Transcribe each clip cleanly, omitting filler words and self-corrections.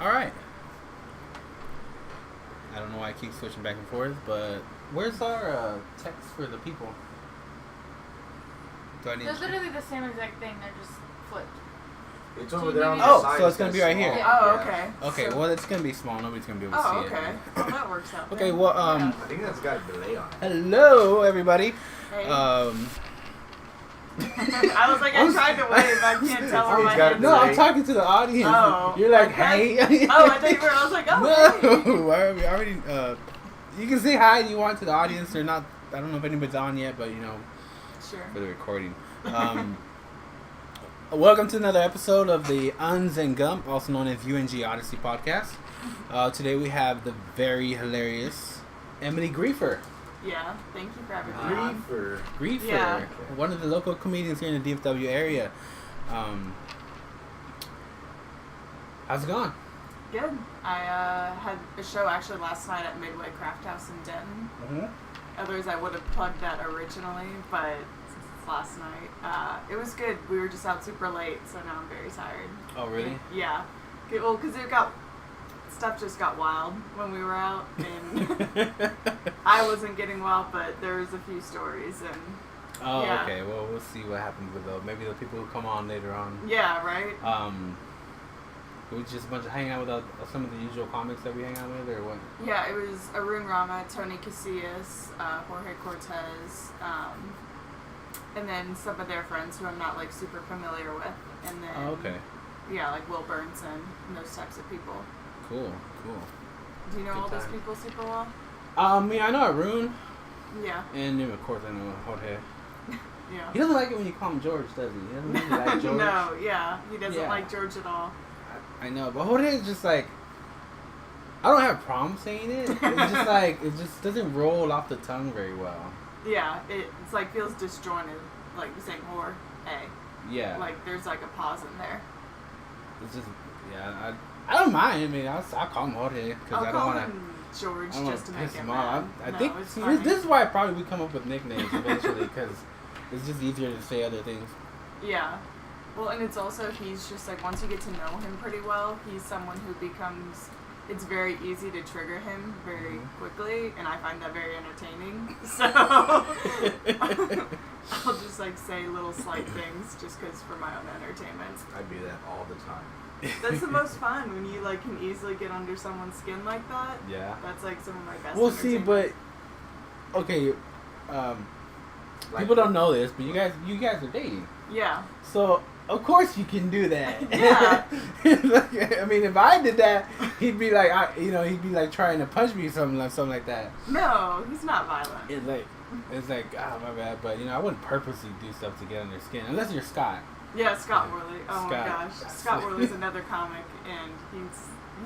Alright. I don't know why I keep switching back and forth, but where's our text for the people? They're literally the same exact thing, they're just flipped. It's over there on the Oh, side. so it's going to be right here. Yeah. Oh, okay. Okay, So- well, it's going to be small. Nobody's going to be able to Oh, see okay. it. Well, that works out. Okay, then. well, I think that's got a delay on it. hello, everybody. Hey. I was like, I tried to wave, I can't tell where my got head's No, I'm at. talking to the audience. Oh. You're like, Okay. hey. Oh, I thought you were. I was like, oh. Hey. No, why are we already, you can say hi if you want to the audience. They're not, I don't know if anybody's on yet, but, Sure. for the recording. Welcome to another episode of the Uns and Gump, also known as UGOdyssey Podcast. Today we have the very hilarious Emily Griefer. Yeah. Thank you for having me on. Griefer, Yeah. one of the local comedians here in the DFW area. How's it going? Good. I had a show actually last night at Midway Craft House in Denton. Otherwise, I would have plugged that originally, but since it's last night, it was good. We were just out super late, so now I'm very tired. Oh, really? Yeah. Okay, well, because stuff just got wild when we were out, and I wasn't getting wild, but there was a few stories, and Oh, yeah. okay. Well, we'll see what happens with those. Maybe the people who come on later on. yeah, right? It was just a bunch of hanging out with some of the usual comics that we hang out with, or what? Yeah, it was Arun Rama, Tony Casillas, Jorge Cortez, and then some of their friends who I'm not like super familiar with, and then Oh, okay. yeah, like Will Burnson and those types of people. Cool. Do you know Good all those time. people super well? I know Arun, Yeah, and then of course I know Jorge. yeah. He doesn't like it when you call him George, does he? He doesn't really like George. No, yeah, he doesn't Yeah. like George at all. I know, but Jorge is just like, I don't have a problem saying it. It's just like, it just doesn't roll off the tongue very well. Yeah, it's like feels disjointed, like you're saying or hey, Yeah. like there's like a pause in there. It's just, yeah, I don't mind. I mean, I'll call him Jorge because I'll I don't call want him George I don't just to want make to piss him him off. mad. I think it's see, funny. this is why probably we come up with nicknames eventually because it's just easier to say other things. Yeah. Well, and it's also, he's just like, once you get to know him pretty well, he's someone who becomes, it's very easy to trigger him very quickly, and I find that very entertaining. So, I'll just like say little slight things just because for my own entertainment. I do that all the time. That's the most fun, when you like can easily get under someone's skin like that. Yeah. That's like some of my best We'll see, but okay. People don't know this, but you guys are dating. Yeah. So of course you can do that. Yeah. I mean, if I did that, he'd be like, trying to punch me or something like that. No, he's not violent. It's like, my bad, but I wouldn't purposely do stuff to get under their skin unless you're Scott. Yeah, Scott Worley. Oh my Scott. gosh. Scott Worley's another comic, and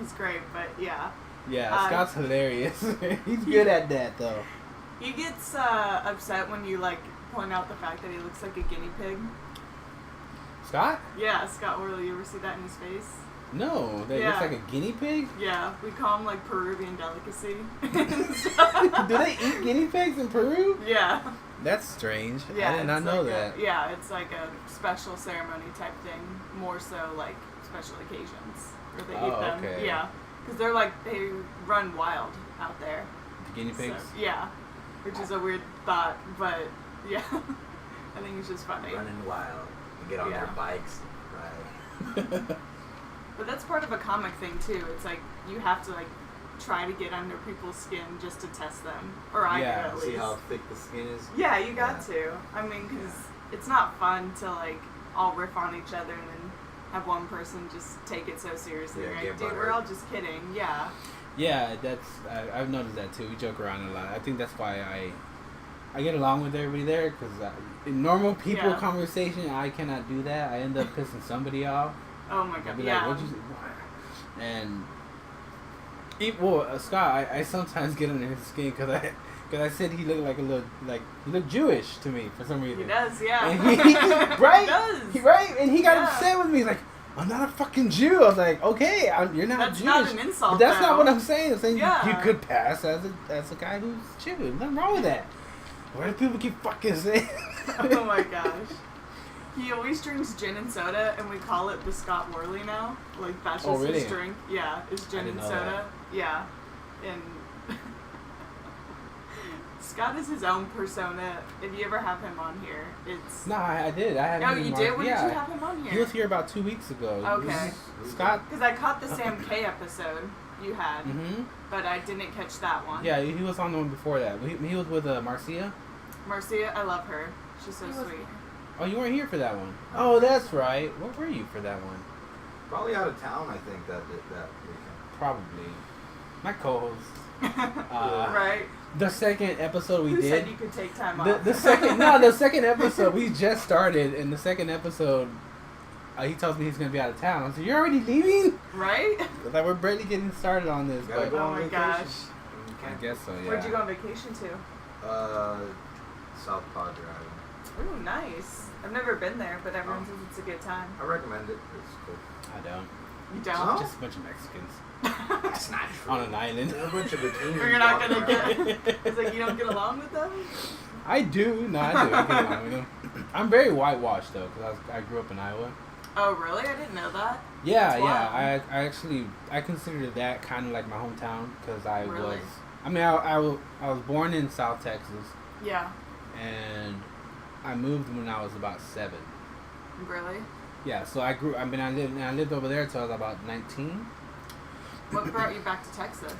he's great, but yeah. Yeah, Scott's hilarious. He's good at that though. He gets upset when you like point out the fact that he looks like a guinea pig. Scott? Yeah, Scott Worley. You ever see that in his face? No, that looks Yeah. like a guinea pig? Yeah, we call him like Peruvian delicacy. Do they eat guinea pigs in Peru? Yeah. That's strange. Yeah, I did not it's know like that. yeah, it's like a special ceremony type thing, more so like special occasions where they eat them. Okay. Yeah, because they run wild out there. The guinea pigs? So, yeah, which is a weird thought, but yeah, I think it's just funny. Running wild. And get on Yeah. their bikes. Right. But that's part of a comic thing too. It's like you have to like try to get under people's skin just to test them, or I do Yeah, at least. See how thick the skin is? Yeah, you got to. I mean, because it's not fun to like all riff on each other and then have one person just take it so seriously. Yeah, You're get like, dude, butthurt. we're all just kidding. Yeah. Yeah, I've noticed that too. We joke around a lot. I think that's why I get along with everybody there because in normal people Yeah. conversation, I cannot do that. I end up pissing somebody off. Oh my I'll god. be Yeah. like, what'd you say? And Scott, I sometimes get under his skin because I said he looked like he looked Jewish to me for some reason. He does. Yeah. And he right? He does. Right? And he got Yeah. upset with me. He's like, I'm not a fucking Jew. I was like, okay, you're not That's Jewish. not an insult, But that's not though. what I'm saying. I'm saying Yeah. you could pass as a guy who's Jew. Nothing wrong with that. Why do people keep fucking saying? Oh my gosh. He always drinks gin and soda, and we call it the Scott Worley now. Like, that's just really? his drink. Yeah, it's gin and know soda. Yeah. And Scott is his own persona. If you ever have him on here, it's... No, I did. I had No, him you on- did? When yeah. did you have him on here? He was here about 2 weeks ago. Okay. Scott. Because I caught the Sam K episode you had, Mm-hmm. but I didn't catch that one. Yeah, he was on the one before that. He was with Marcia. Marcia, I love her. She's so He was sweet. here. Oh, you weren't here for that one. Oh, that's right. Where were you for that one? Probably out of town, I think, that weekend. Probably. My co-host. Right? The second episode we Who did. said you could take time The, off? the second episode we just started. In the second episode, he tells me he's gonna be out of town. I said, "You're already leaving?" Right? Like we're barely getting started on this. Gotta But go Oh on my vacation. gosh. You I can't. guess so. Yeah. Where'd you go on vacation to? South Padre Island. Ooh, nice. I've never been there, but everyone says it's a good time. I recommend it. It's cool. I don't. You No? don't? Just a bunch of Mexicans That's not true. on an island. There's a bunch of bikinis. Or you're not walking gonna around. get... It's like you don't get along with them? I do. No, I do. I get along with them. I'm very whitewashed though, because I grew up in Iowa. Oh, really? I didn't know that. Yeah, That's yeah. wild. I actually consider that kind of like my hometown because I Really? was. I mean, I was born in South Texas, Yeah. and I moved when I was about 7. Really? Yeah, so I lived over there until I was about 19. What brought you back to Texas?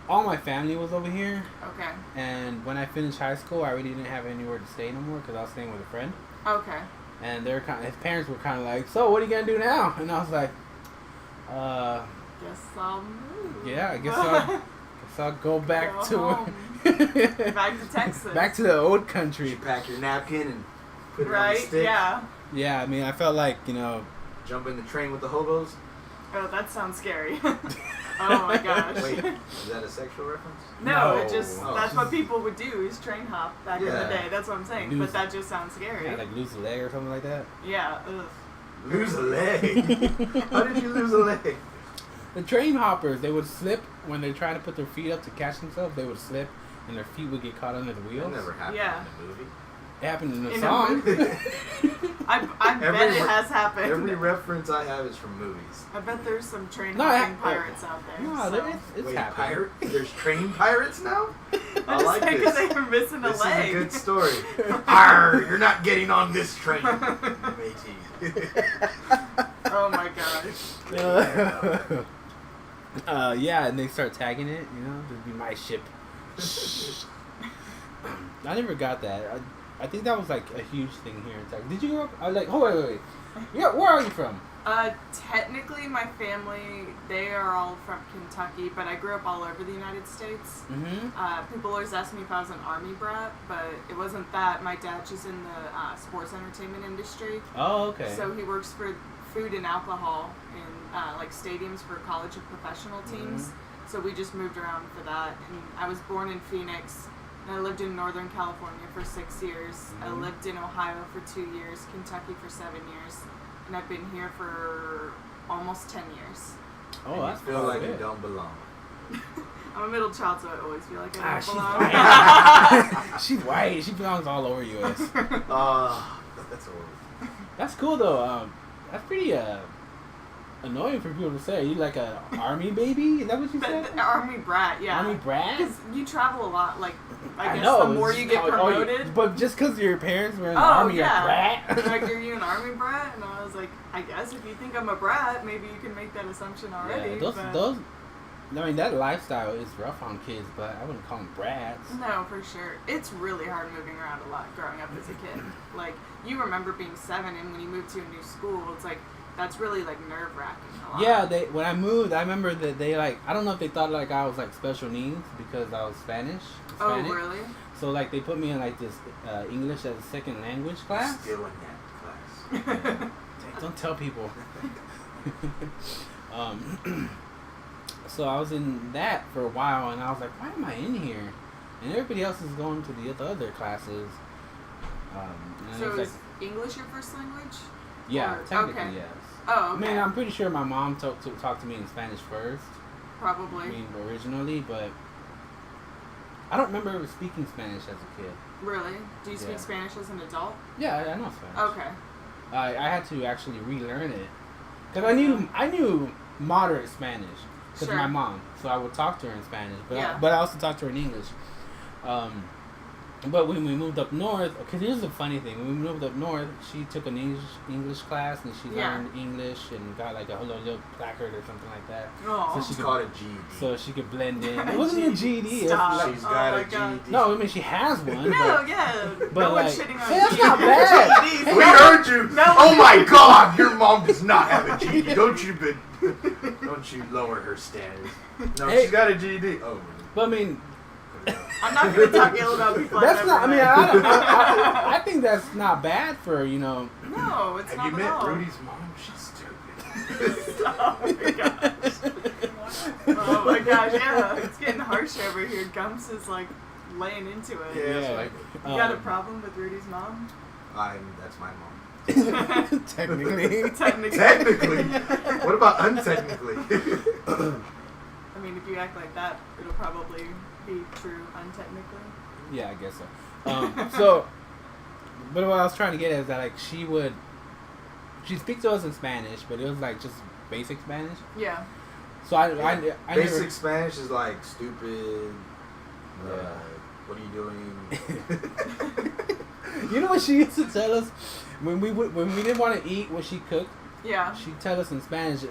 All my family was over here, Okay. and when I finished high school, I really didn't have anywhere to stay no more because I was staying with a friend. Okay. And his parents were kind of like, "So what are you gonna do now?" And I was like, Guess I'll move. yeah, I guess I'll go back Go to home. Back to Texas. back to the old country." You pack your napkin and put it on the Right? stick. Yeah. Yeah, I mean, I felt like Jump in the train with the hobos. Oh, that sounds scary. Oh my gosh. Wait, is that a sexual reference? No, it No. just Oh. that's what people would do is train hop back in the Yeah. day. That's what I'm saying. Lose- But that just sounds scary. yeah, like lose a leg or something like that. Yeah. Ugh. Lose a leg. How did you lose a leg? The train hoppers, they would slip when they're trying to put their feet up to catch themselves. They would slip, and their feet would get caught under the That wheels. never happened Yeah. in the movie. It happened in the In a song. I bet Every it re- has happened. Every reference I have is from movies. I bet there's some train No, hopping I- pirates out there. No, so. it's Wait, happened. pirate? There's train pirates now? I I'm like just this. saying they're missing a This leg. is a good story. Arr, you're not getting on this train, matey. Oh my gosh. Yeah, and they start tagging it. This would be my ship. I never got that. I think that was like a huge thing here in Texas. Did you grow up? I was like, oh wait. Yeah, where are you from? Technically, my family, they are all from Kentucky, but I grew up all over the United States. Mm-hmm. People always ask me if I was an Army brat, but it wasn't that. My dad's just in the sports entertainment industry. Oh, okay. So he works for food and alcohol in like stadiums for college and professional teams. Mm-hmm. So we just moved around for that. And I was born in Phoenix. And I lived in Northern California for 6 years. I Mhm. lived in Ohio for 2 years, Kentucky for 7 years. And I've been here for almost 10 years. Oh, And that's you feel like good. you don't belong. I'm a middle child, so I always feel like I don't She's belong. white. She's white. She belongs all over US. That's horrible. That's cool though. That's pretty annoying for people to say. You like a army baby? Is that what you said? But the Army brat, yeah. Army brat? Because you travel a lot. Like, I guess know, the more it's you just get how- promoted. but just because your parents were in the Oh, army, yeah. you're a brat. Like, are you an Army brat? And I was like, I guess if you think I'm a brat, maybe you can make that assumption already. Yeah, but those. I mean, that lifestyle is rough on kids, but I wouldn't call them brats. No, for sure. It's really hard moving around a lot growing up as a kid. Like, you remember being 7, and when you move to a new school, it's like, that's really, like, nerve-wracking a lot. Yeah, when I moved, I remember that they I don't know if they thought like I was like special needs because I was Spanish. Oh, Hispanic. really? So like they put me in like this English as a second language class. Still in that class. Don't tell people. So I was in that for a while, and I was like, why am I in here? And everybody else is going to the other classes. And So it was is English your first language? yeah, or- technically okay. yes. Oh, okay. I mean, I'm pretty sure my mom talked to me in Spanish first. Probably. I mean, originally, but I don't remember speaking Spanish as a kid. Really? Do you speak Yeah. Spanish as an adult? Yeah, I know Spanish. Okay. I had to actually relearn it because I knew moderate Spanish because Sure. my mom, so I would talk to her in Spanish, but Yeah. but I also talked to her in English. But when we moved up north, because here's the funny thing: when we moved up north, she took an English class and she Yeah. learned English and got like a little placard or something like that, Oh. So she She's could- called a GED. so she could blend in. It wasn't a GED. It was Stop. like, She's Oh got my a God. GED. no, I mean she has one. No, yeah. but No like, one's shitting on hey, that's you. not bad. GEDs. We heard you. No. Oh my God, your mom does not have a GED. Don't you lower her standards. No, Hey. she's got a GED. Oh. But I mean, I'm not going to talk ill about people. that's I've not. I never mean, met. I think that's not bad for No, it's Have not you at met all. Rudy's mom? She's stupid. Oh my gosh. Oh my gosh, yeah. It's getting harsh over here. Gumps is like laying into it. Yeah, that's right. You got a problem with Rudy's mom? That's my mom. Technically. Technically. What about untechnically? I mean, if you act like that, it'll probably be true untechnically. Yeah, I guess so. So, but what I was trying to get at is that like she'd speak to us in Spanish, but it was like just basic Spanish. Yeah. So I Basic never, Spanish is like stupid. What are you doing? You know what she used to tell us when we didn't want to eat what she cooked? Yeah. She'd tell us in Spanish,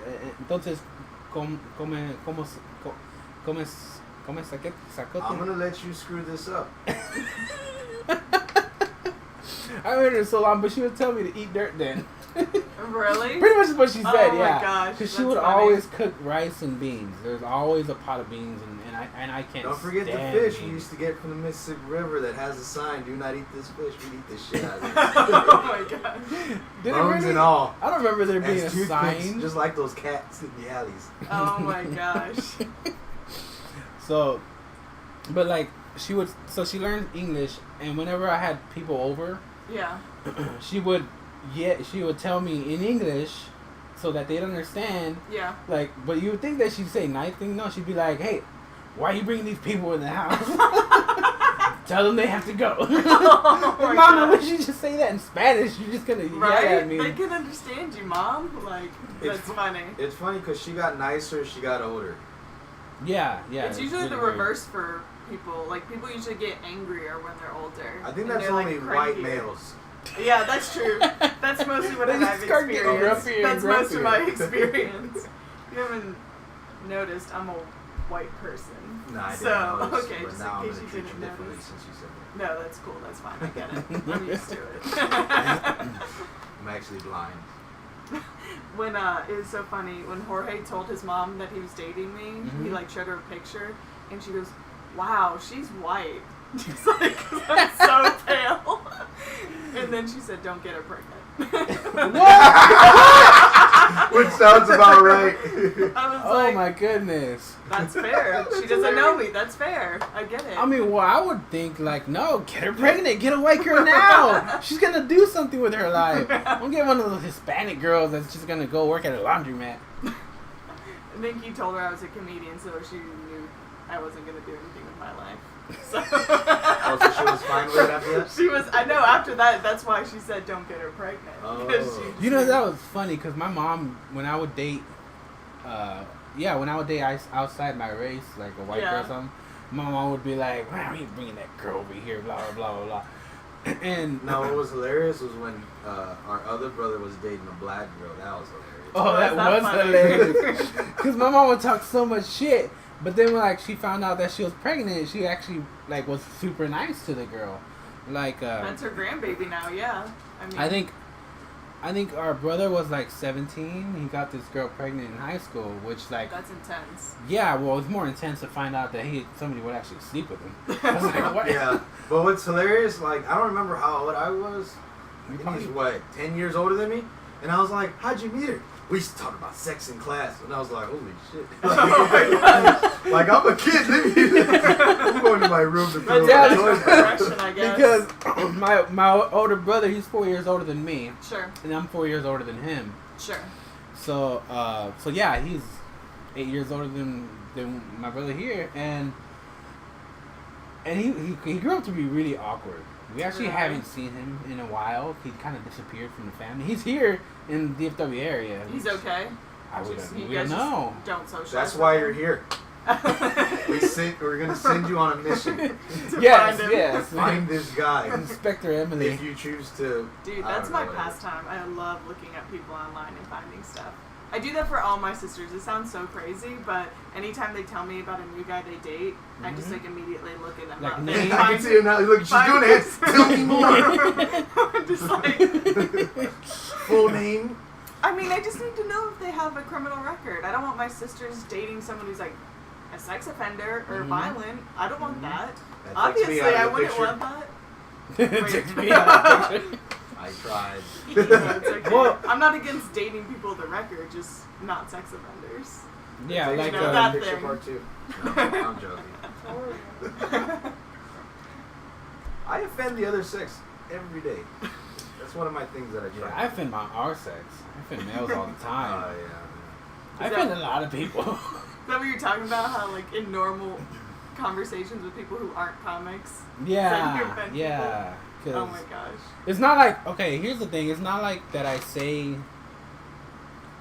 entonces come sacote. I'm gonna let you screw this up. I heard her so long, but she would tell me to eat dirt then. Really? Pretty much is what she said, Oh my yeah. gosh, Because she that's would funny. always cook rice and beans. There's always a pot of beans, and I can't. Don't forget the stand fish we beans. used to get from the Mississippi River that has a sign, "Do not eat this fish." We eat this shit out of it. Oh my god. Did it Bones really? and all. I don't remember there being As a toothpicks, sign. just like those cats in the alleys. Oh my gosh. So, but like she learned English, and whenever I had people over, Yeah. she would tell me in English so that they'd understand. Yeah. Like, but you would think that she'd say nice thing. No, she'd be like, "Hey, why are you bringing these people in the house? Tell them they have to go." Oh my Mama, gosh. would you just say that in Spanish? You're just gonna Right? yell at me. They can understand you, Mom. Like, It's that's funny. It's funny because she got nicer, she got older. Yeah. It's usually really the weird. reverse for people. Like, people usually get angrier when they're older. I think and that's they're, like, only white crankier. males. Yeah, that's true. That's mostly what They I've just start getting experienced. grumpier and That's most of my grumpier. experience. You haven't noticed I'm a white person. No, I didn't So, notice, okay, but just now in I'm case gonna you treat you didn't differently notice. since you said that. No, that's cool. That's fine. I get it. I'm used to it. I'm actually blind. When it was so funny when Jorge told his mom that he was dating me, he Mhm. like showed her a picture, and she goes, "Wow, she's white." She's like, "'Cause I'm so pale." And then she said, "Don't get her pregnant." Which sounds about right. I was Oh like, my goodness. "That's fair. She doesn't know me. That's fair. I get it." I mean, well, I would think like, no, get her pregnant, get a white girl now. She's gonna do something with her life. Don't get one of those Hispanic girls that's just gonna go work at a laundromat. I think he told her I was a comedian, so she knew I wasn't gonna do anything with my life. So, Oh, so she was fine with it after that? She was. I know. After that, that's why she said, "Don't get her pregnant." Oh. 'Cause she just You know, knew. that was funny because my mom, when I would date, outside my race, like a white girl Yeah. or something, my mom would be like, "Why are you bringing that girl over here?" Blah blah blah blah blah. And No, what was hilarious was when our other brother was dating a black girl. That was hilarious. oh, that That's was not funny. hilarious. Because my mom would talk so much shit, but then when like she found out that she was pregnant, she actually like was super nice to the girl. Like That's her grandbaby now. Yeah. I mean. I think our brother was like 17. He got this girl pregnant in high school, which like That's intense. yeah, well, it's more intense to find out that somebody would actually sleep with him. I was like, what? Yeah, but what's hilarious, like, I don't remember how old I was. You And probably- he's, what, 10 years older than me? And I was like, how'd you meet her? We used to talk about sex in class. And I was like, holy shit. Oh my gosh. Like, I'm a kid. I'm going to my room to But throw yeah, my that's toys. progression, I guess. Because my older brother, he's 4 years older than me, Sure. and I'm 4 years older than him. Sure. So yeah, he's 8 years older than my brother here, and he grew up to be really awkward. We actually Really? haven't seen him in a while. He kind of disappeared from the family. He's here in the DFW area. He's okay. We don't know. Don't socialize. That's why you're here. We're gonna send you on a mission. Yes. Find this guy. Inspector Emily. If you choose to. Dude, that's my pastime. I love looking at people online and finding stuff. I do that for all my sisters. It sounds so crazy, but anytime they tell me about a new guy they date, I just like immediately look at them Like up. names? I can see him now. Look, she's doing it. Tell me more. I'm just like, Full name. I mean, I just need to know if they have a criminal record. I don't want my sisters dating someone who's like a sex offender or violent. I don't want that. That Obviously, takes me out I of the wouldn't picture. want that. Takes me out of the picture. I tried. No, it's okay. Well- I'm not against dating people with a record, just not sex offenders. Yeah, Takes like me out of that the picture thing. part 2. No, I'm joking. I offend the other sex every day. That's one of my things that I try. Yeah, I offend our sex. I offend males all the time. Oh yeah. I offend a lot of people. Is that what you're talking about? How, like, in normal conversations with people who aren't comics? Yeah, you offend yeah. Oh my gosh. It's not like, okay, here's the thing. It's not like that I say,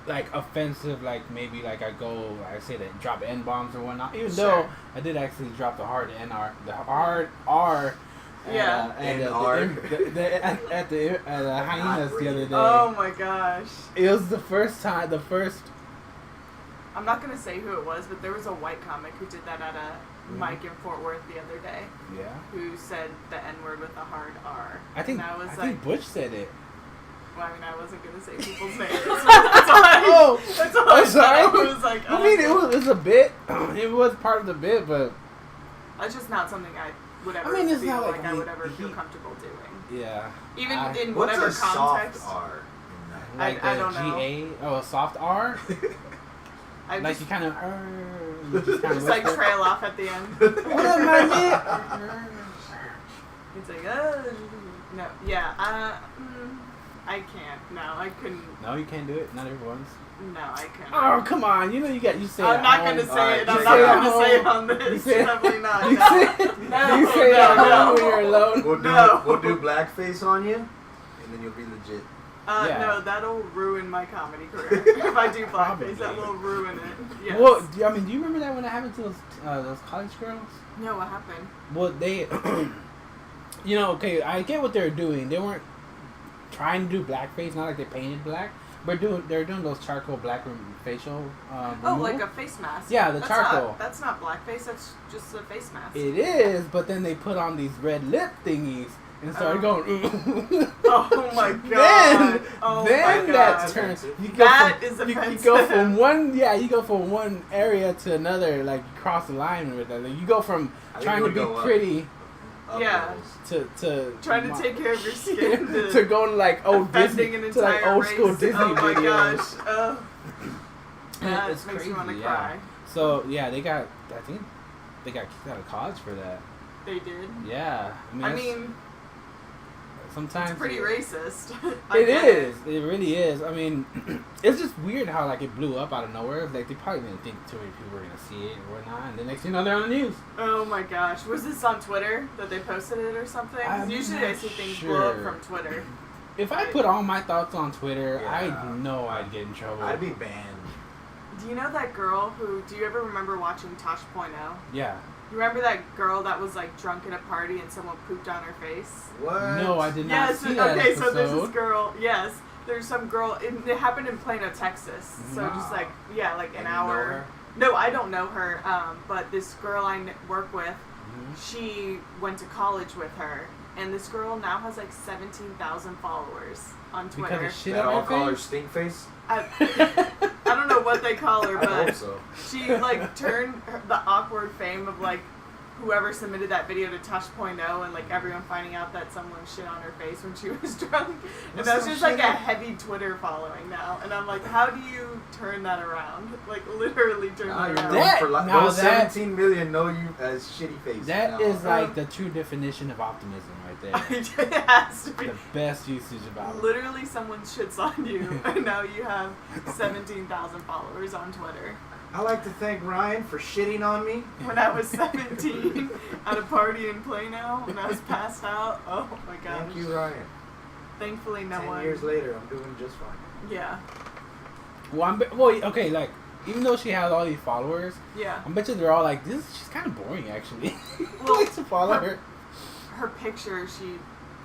like, offensive, like, maybe, like, I say that drop N-bombs or whatnot. Even though I did actually drop the hard R. Yeah. At the hyenas the other day. Oh my gosh. It was the first. I'm not going to say who it was, but there was a white comic who did that at a mic in Fort Worth the other day. Yeah. Who said the N-word with a hard R. I think Butch said it. Well, I mean, I wasn't going to say people's names. That's all I sorry. said. I was like, I mean, it was a bit. It was part of the bit, but that's just not something I would ever it's feel not like I would ever feel comfortable doing. yeah. Even in What's whatever a context. soft R in that? Like I the don't know. GA. Oh, a soft R. I Like just, you kind of. just like trail off at the end. What up, my man? It's like, no, yeah, I can't. No, I couldn't. No, you can't do it. Not everyone's. No, I couldn't. Oh, come on. You know you say I'm it not at going to home. say it. I'm You not say it going at to say it home. on this. You say it- Definitely not. You say it at home when you're alone. We'll do blackface on you, and then you'll be legit. Yeah. No, that'll ruin my comedy career. If I do blackface, that will ruin it. Yes. Well, I mean, do you remember that when it happened to those college girls? No, what happened? Well, they, okay, I get what they're doing. They weren't trying to do blackface, not like they painted black, but they're doing those charcoal black facial. Oh, like a face mask. Yeah, the charcoal. That's not blackface. That's just a face mask. It is, but then they put on these red lip thingies and started going. Oh my god! Then my that god. turns. You go from one area to another. Like you cross the line with that. Like, you go from trying to be pretty. Yeah. To trying to take care of your skin to going like old Disney to like old school race. Disney Oh my videos. gosh! That It's makes crazy, me want to yeah. cry. So yeah, I think they got kicked out of college for that. They did. Yeah, I mean, sometimes it's pretty racist. It is. It really is. I mean, it's just weird how like it blew up out of nowhere. Like they probably didn't think too many people were gonna see it or whatnot, and the next thing you know, they're on the news. Oh my gosh! Was this on Twitter that they posted it or something? 'Cause I'm usually not I see things blow up sure. from Twitter. If I put all my thoughts on Twitter, Yeah. I know I'd get in trouble. I'd be banned. Do you know that girl who? Do you ever remember watching Tosh.0? Yeah. You remember that girl that was like drunk at a party and someone pooped on her face? What? No, I did not Yes. see that Okay, episode. so there's this girl. Yes, there's some girl. It happened in Plano, Texas. So just like like an And you know hour. her? No, I don't know her. But this girl I work with, Mhm. she went to college with her, and this girl now has like 17,000 followers on Twitter. Because of shit That on all her call her face? stink face? I don't know what they call her, I hope but so. she like turned the awkward fame of like whoever submitted that video to Tosh.0 and like everyone finding out that someone shit on her face when she was drunk. And What's that's some just like shit? a heavy Twitter following now. And I'm like, how do you turn that around? Like literally turn Nah, that you're around. known That- for now those that- 17 million know you as shitty face. That now. is like the true definition of optimism right there. It has to be. The best usage of optimism. Literally someone shits on you and now you have 17,000 followers on Twitter. I like to thank Ryan for shitting on me. When I was 17 at a party in Plano when I was passed out. Oh my gosh. Thank you, Ryan. Thankfully, no 10 one. years later, I'm doing just fine. Yeah. Well, okay, like, even though she has all these followers, Yeah. I bet you they're all like, she's kind of boring, actually. Well, I like to follow her. Her picture, she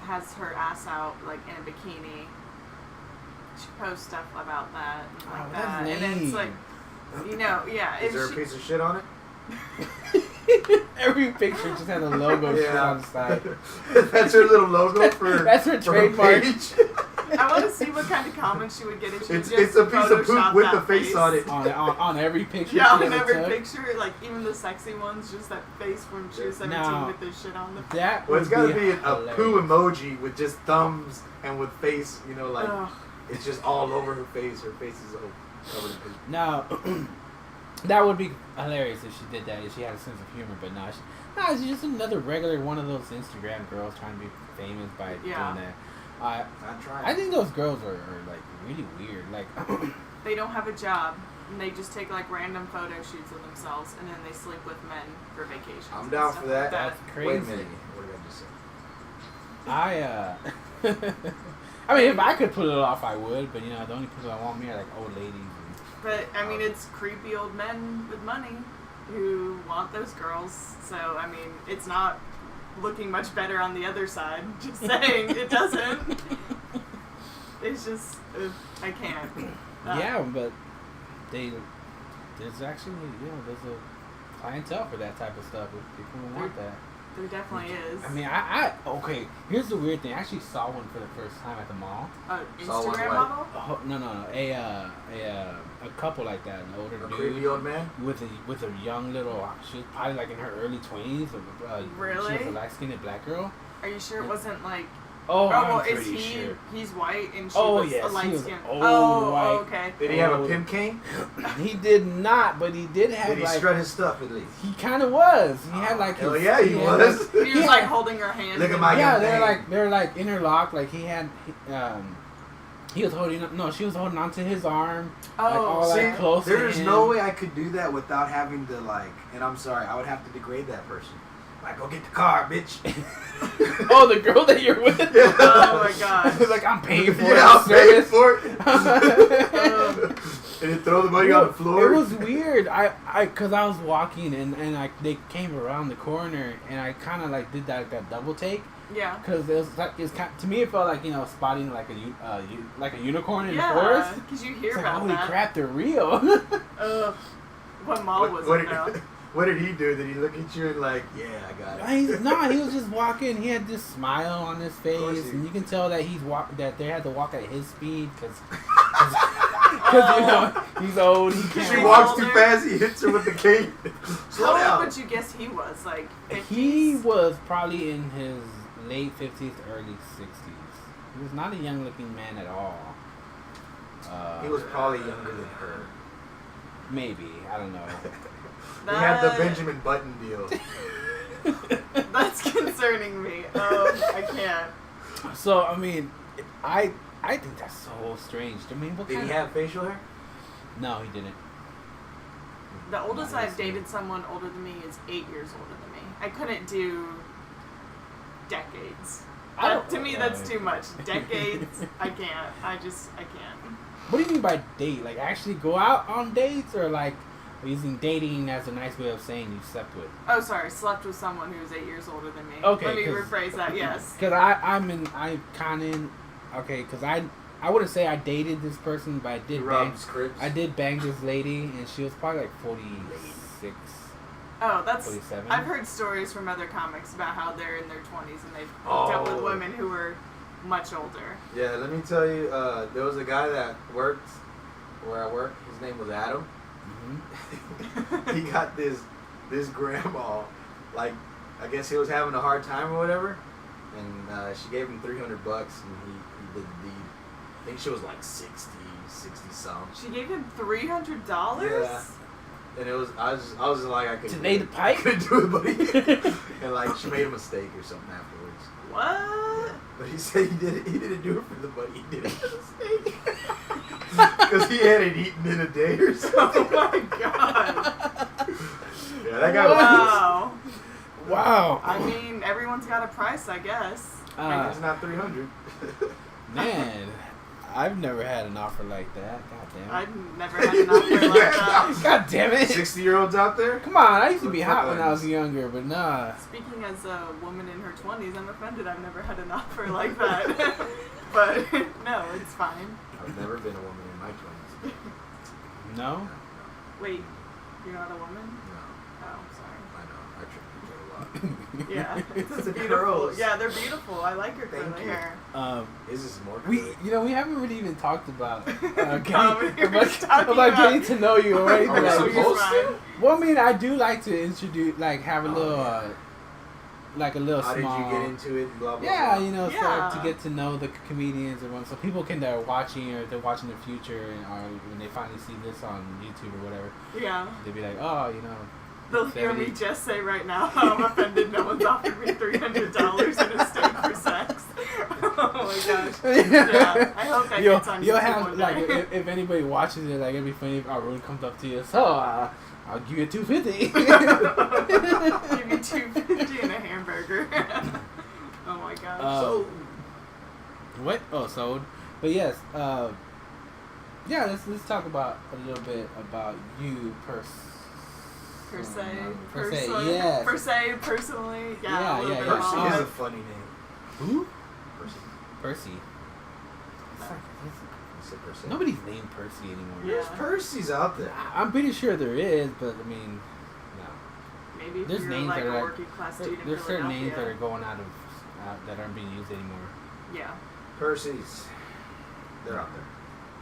has her ass out, like, in a bikini. She posts stuff about that and like that's that. And then it's like, you know, yeah. Is there a piece of shit on it? Every picture just has a logo shit on the side. That's her little logo for That's her trademark. page. I want to see what kind of comments she would get if she It's just a piece of poop photoshopped with that the face on it. On every picture. Yeah, she on ever every took. picture, like even the sexy ones, just that face when she was 17 Now, with the shit on the face. That Well, it's would got to be a hilarious. poo emoji with just thumbs and with face, you know, like Ugh. it's just all over her face. Her face is all covered in poop. Now, that would be hilarious if she did that, if she had a sense of humor, but no, she's just another regular one of those Instagram girls trying to be famous by doing that. I'm trying. I think those girls are like really weird. Like, They don't have a job, and they just take like random photo shoots of themselves, and then they sleep with men for vacations. I'm and down stuff for that. like that's crazy. Wait a minute. What did I just say? I mean, if I could pull it off, I would, but you know, the only people that want me are like old ladies. But I mean, it's creepy old men with money who want those girls. So I mean, it's not looking much better on the other side. Just saying, it doesn't. It's just I can't. Yeah, but there's actually, you know, there's a clientele for that type of stuff. People want that. There definitely is. I mean, okay, here's the weird thing. I actually saw one for the first time at the mall. Saw one Instagram what? model. Oh, no, a couple like that, an older A dude creepy old man? with a young little. She was probably like in her early 20s. Really? She was a light-skinned black girl. Are you sure it wasn't like? Oh, well, I'm is pretty he? sure. He's white and she Oh, was yes, a he light was skin. old Oh, white. okay. Did he have a Oh. pimp cane? He did not, but he did have Did he like. strut his stuff at least? He kind of was. He had like. Hell his, yeah, he had, was. like- He was Yeah. like holding her hand. Look at and- my Yeah, young they're like interlocked. Like he was holding. No, she was holding onto his arm. Like, all See, like close to there's him. no way I could do that without having to and I'm sorry, I would have to degrade that person. Like, go get the car, bitch. Oh, the girl that you're with. Yeah. Oh my god. Like I'm paying for Yeah, it. I'm paying service. for it. And then throw the money on the floor. It was weird. Cause I was walking and they came around the corner and I kind of like did that double take. Yeah. Cause it was like to me it felt like, you know, spotting like a unicorn in the Yeah, forest. because you hear It's like, about holy that. crap, they're real. What mall was it now? What did he do? Did he look at you and like, yeah, I got it? He was just walking. He had this smile on his face, course and you can tell that that they had to walk at his speed because Oh. you know he's old. He She can't walks walk. too fast, he hits her with the cane. Slow How old down. would you guess he was? Like 50s? He was probably in his late 50s to early 60s. He was not a young-looking man at all. He was probably younger than her. Maybe, I don't know. He had the Benjamin Button deal. That's concerning me. I can't. So I mean, I think that's so strange. I mean, what Did kind he have facial hair? No, he didn't. The oldest I've Honestly. dated someone older than me is 8 years older than me. I couldn't do decades. To me, that's too much. Decades, I can't. I can't. What do you mean by date? Like actually go out on dates, or like using dating as a nice way of saying you slept with? Oh, sorry. Slept with someone who was 8 years older than me. Okay, Let me 'cause- rephrase that. Yes. Because I wouldn't say I dated this person, but I He did robbed scripts. I did bang this lady, and she was probably like 46, Oh, that's. 47. I've heard stories from other comics about how they're in their 20s and they've dealt with Oh. women who were much older. Yeah, let me tell you, there was a guy that worked where I work. His name was Adam. Mm-hmm. He got this grandma, like, I guess he was having a hard time or whatever, and she gave him $300 and he did the deed. I think she was like 60 some. She gave him $300? Yeah. And I was just like, I couldn't To do lay it. the pipe? I couldn't do it, buddy. And like, she made a mistake or something afterwards. What? But he said he didn't do it for the money, he did it for the steak. Because he hadn't eaten in a day or something. Oh my god. Yeah, that guy was. Wow. Wow. I mean, everyone's got a price, I guess. It's not 300. Man, I've never had an offer like that. God damn it. I've never had an offer like that. God damn it. 60-year-olds out there? Come on, I used to be hot when I was younger, but nah. Speaking as a woman in her 20s, I'm offended I've never had an offer like that. But, no, it's fine. I've never been a woman in my 20s. No? Wait, you're not a woman? No. Oh, sorry. I know. I trick people a lot. Yeah, it's The beautiful. curls. Yeah, they're beautiful. I like your Thank curly you. hair. Is this more We curly? haven't really even talked about Talking getting to know you or anything. Are we like supposed that. to? Well, I mean, I do like to introduce, like, have a little, like a little How small. did you get into it? Blah, blah, Yeah, blah. you know, Yeah. start to get to know the comedians and so people can that are watching or they're watching the future or when they finally see this on YouTube or whatever, Yeah. they'll be like, oh, you know. They'll hear me 70. just say right now how I'm offended no one's offered me $300 in a steak for sex. Oh my gosh. Yeah, I hope that gets on You'll YouTube have one like day. if anybody watches it, like it'd be funny if Arun comes up to you. So I'll give you $250. Give you $250 and a hamburger. Oh my gosh. So, What? Oh, sold. But yes, yeah. Let's talk about a little bit about you per se, yes. Per se, personally, yeah. A little bit Percy of is all. a funny name. Who? Percy. Percy. You said Percy. Nobody's named Percy anymore. Yeah. There's Percy's out there. I'm pretty sure there is, but I mean, no. Maybe if There's you're names like that a are working class student in There's certain names that are Philadelphia. going out of that aren't being used anymore. Yeah. Percy's. They're out there.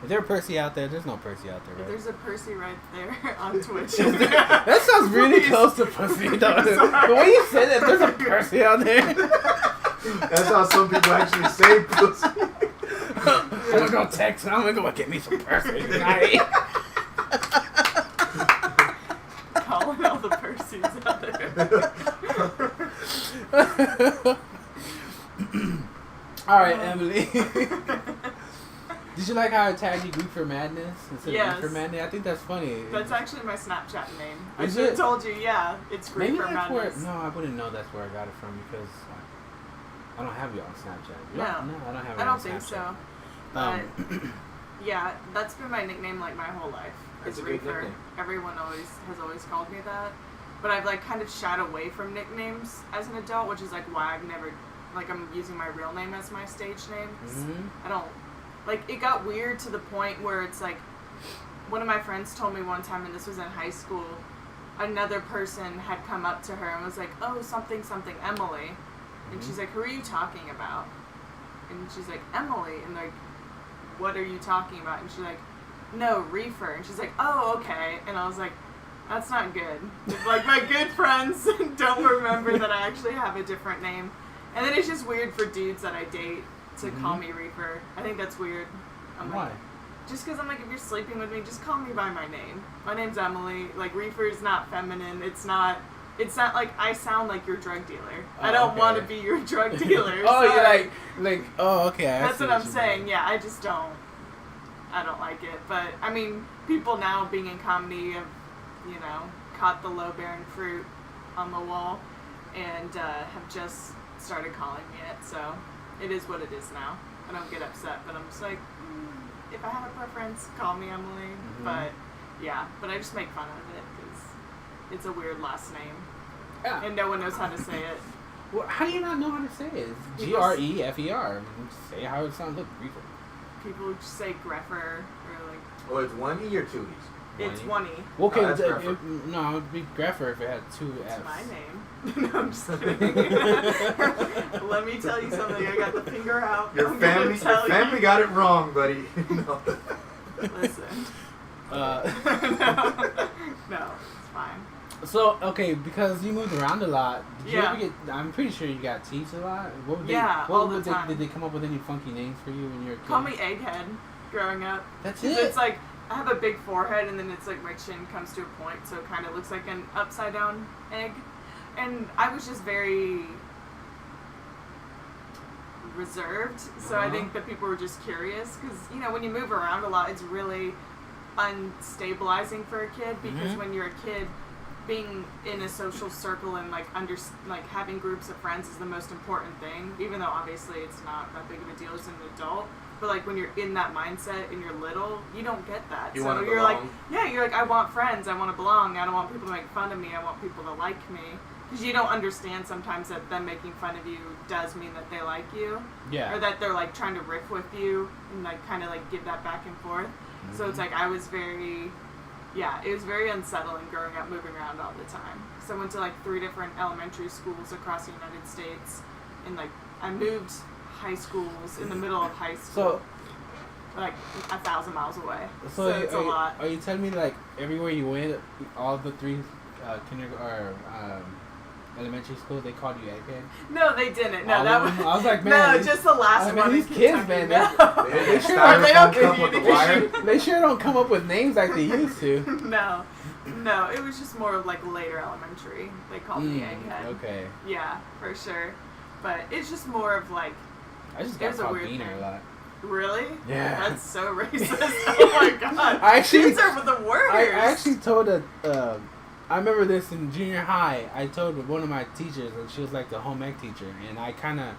Is there a Percy out there? There's no Percy out there, If right? there's a Percy right there on Twitch. That sounds really Please. close to pussy, though. The way you said that, there's a Percy out there. That's how some people actually say pussy. I'm gonna go text him. I'm gonna go get me some Percy tonight. Calling all the Percys out there. All right, Emily. Did you like how I tagged you Reefer Madness instead Yes. of Reefer Madness? I think that's funny. That's actually my Snapchat name. I Is should have it? told you, yeah. It's Maybe Reefer that's where. Madness. No, I wouldn't know that's where I got it from because I don't have you on Snapchat. No. I don't have you I on don't think Snapchat. so. But yeah, that's been my nickname like my whole life. That's Is a good Reefer. nickname. Everyone has always called me that. But I've like kind of shied away from nicknames as an adult, which is like why I've never I'm using my real name as my stage name. 'Cause I don't it got weird to the point where it's like one of my friends told me one time, and this was in high school, another person had come up to her and was like, oh, something Emily. And she's like, who are you talking about? And she's like, Emily. And like, what are you talking about? And she's like, no, Reefer. And she's like, oh, okay. And I was like, that's not good. Like, my good friends don't remember that I actually have a different name. And then it's just weird for dudes that I date to call me Reefer. I think that's weird. I'm Why? like, just because I'm like, if you're sleeping with me, just call me by my name. My name's Emily. Like, Reefer is not feminine. It's not like I sound like your drug dealer. I don't want to be your drug dealer. Oh, Sorry. you're like, oh, okay. That's see what I'm you saying. mean. Yeah, I don't like it. But, I mean, people now being in comedy have, caught the low-bearing fruit on the wall and have just started calling me it. So, it is what it is now. I don't get upset, but I'm just like, if I have a preference, call me Emily. But, yeah. But I just make fun of it because it's a weird last name. Yeah. And no one knows how to say it. Well, how do you not know how to say it? It's Grefer. Say how it sounds. Look, Reefer. People just say Greffer or like Oh, it's 1 E or 2 E's? it's 1 E. Okay, Oh, that's Greffer. no, it would be Greffer if it had 2 F's. It's my name. No, I'm just kidding. Let me tell you something. I got the finger out. Your I'm gonna family tell you. got it wrong, buddy. No. Listen. No, it's fine. So, okay, because you moved around a lot, did you Yeah. ever get, I'm pretty sure you got teased a lot. What would Yeah, what all the would time. Did they come up with any funky names for you when you were a kid? Call me Egghead growing up. That's 'Cause it? It's like I have a big forehead and then it's like my chin comes to a point, so it kind of looks like an upside down egg. And I was just very reserved. So I think that people were just curious because, you know, when you move around a lot, it's really unstabilizing for a kid because when you're a kid, being in a social circle and like having groups of friends is the most important thing, even though obviously it's not that big of a deal as an adult. But like when you're in that mindset and you're little, you don't get that. You so want to you're belong. you're like, I want friends, I want to belong, I don't want people to make fun of me, I want people to like me. Because you don't understand sometimes that them making fun of you does mean that they like you. Yeah. Or that they're like trying to riff with you and like kind of like give that back and forth. So it's like it was very unsettling growing up, moving around all the time. So I went to like 3 different elementary schools across the United States, and like I moved high schools in the middle of high school, like 1,000 miles away. So it's a lot. Are you telling me like everywhere you went, all the 3 elementary schools, they called you egghead? No, they didn't. No, All that of was them? I was like, man, no, just the last one. these in kids, Kentucky. man, No. They They don't communicate. they sure don't come up with names like they used to. No, it was just more of like later elementary. They called me egghead. Okay. Yeah, for sure. But it's just more of like, I just It got was a called weird Beaner thing. a lot. really? Yeah. That's so racist. Oh my god. I actually- Kids are the worst. I actually told I remember this in junior high. I told one of my teachers, and she was like the home ec teacher, and I kind of,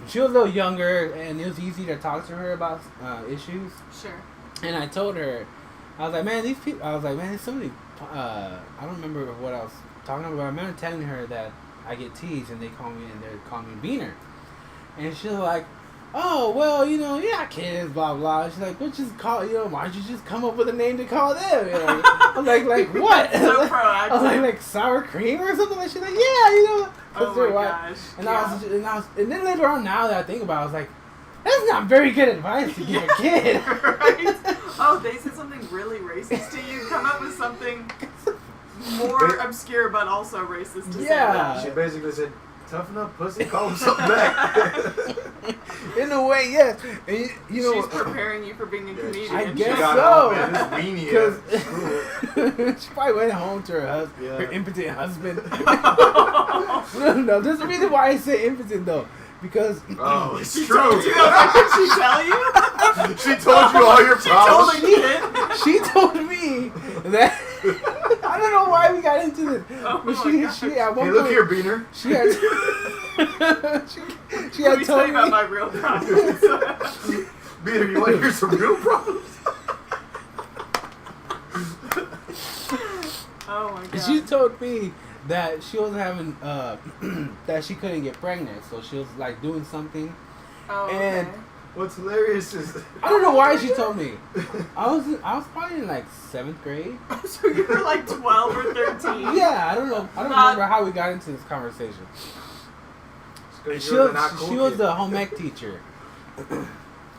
she was a little younger, and it was easy to talk to her about issues. Sure. And I told her, I was like, man, these people, there's somebody, I don't remember what I was talking about, but I remember telling her that I get teased, and they're calling me Beaner. And she was like, oh, well, you know, yeah, kids, blah, blah. She's like, well, just call, you know, why don't you just come up with a name to call them? You know? I was like what? So proactive. I was like sour cream or something? Like, she's like, yeah, you know. Oh they're my white. gosh. And, Yeah. and then later on, now that I think about it, I was like, that's not very good advice to give a kid. Right? Oh, they said something really racist to you. Come up with something more obscure but also racist to say Yeah. that. She basically said, toughen up, pussy, call him something back. In a way, yes. And you know, She's preparing you for being a comedian. I She guess got so. home, man, this weenie she probably went home to her Yeah. her impotent husband. No, there's a reason why I say impotent though, because Oh, it's She true. told you? Did she tell you? She told you all your She told problems. a kid. she told me that I don't know why we got into this, Oh but my gosh. she at one Hey, look point here, Beaner. she had she Let had me tell told you me about my real problems. Beaner, you want to hear some real problems? Oh my god. she told me that she was having that she couldn't get pregnant, so she was like doing something. Oh, and- okay. What's hilarious is I don't know why she told me. I was probably in like 7th grade. So you were like 12 or 13? Yeah, I don't know. I don't remember how we got into this conversation. She was the home ec teacher.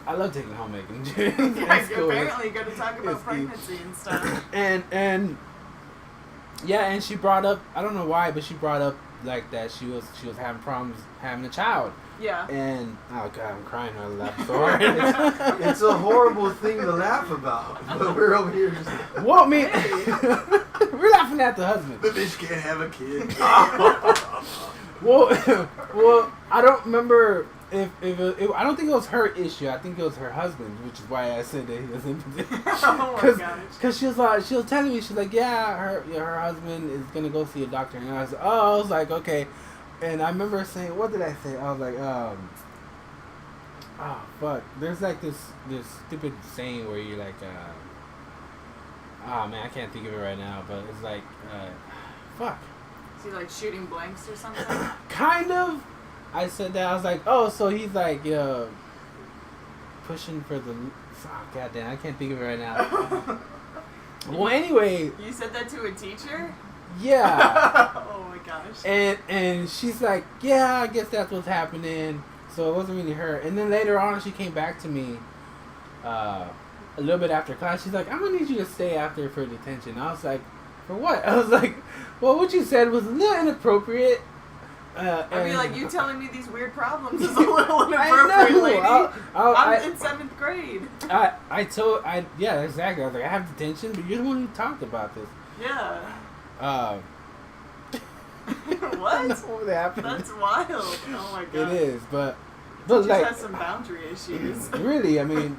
I love taking home ec in Yeah, school. apparently you got to talk about It's pregnancy and stuff. And yeah, and she brought up, I don't know why, but she brought up like that she was having problems having a child. Yeah. And oh god, I'm crying. I laughed so hard. It's a horrible thing to laugh about, but we're over here just. Well, me, we're laughing at the husband. The bitch can't have a kid. Well, I don't remember if I don't think it was her issue. I think it was her husband, which is why I said that he was impotent. Oh my gosh. Cause she was telling me, she's like, yeah, her husband is gonna go see a doctor, and I was like, okay. And I remember saying, what did I say? I was like, oh fuck. There's like this stupid saying where you're like, oh man, I can't think of it right now, but it's like, fuck. Is he like shooting blanks or something? Kind of. I said that. I was like, oh, so he's like, pushing for the. Oh, goddamn, I can't think of it right now. Well, anyway. You said that to a teacher? Yeah. Oh my gosh. And she's like, yeah, I guess that's what's happening. So it wasn't really her. And then later on, she came back to me a little bit after class. She's like, I'm going to need you to stay after for detention. I was like, for what? I was like, well, what you said was a little inappropriate. I'd be like, you telling me these weird problems is a little inappropriate, lady. I'm in 7th grade. Yeah, exactly. I was like, I have detention, but you're the one who talked about this. Yeah. I don't know What? what happened. That's wild. Oh my god. It is, but But Just has some boundary issues. really, I mean,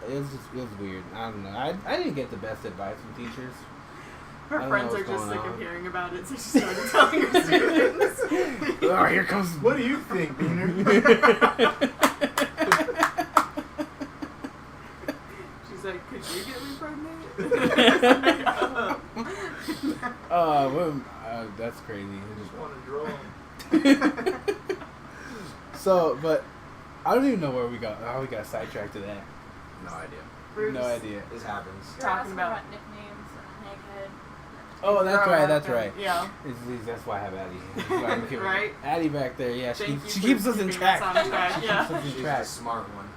it was weird. I don't know. I didn't get the best advice from teachers. Her I don't friends know are what's just going sick on. of hearing about it, so she started telling her students. Oh, here comes. What do you think, Beaner? She's like, could you get me pregnant? That's crazy. I just want to draw. So, but I don't even know how we got sidetracked to that. No idea. We're No just idea. This happens. Talking about nicknames and naked. Oh, that's growing right. up That's and- right. Yeah. That's why I have Addie. That's why I'm keeping Right? Addie back there. Yeah, Thank you she for keeps us in keeping track. us on track, She yeah. keeps us in She's track. the smart one.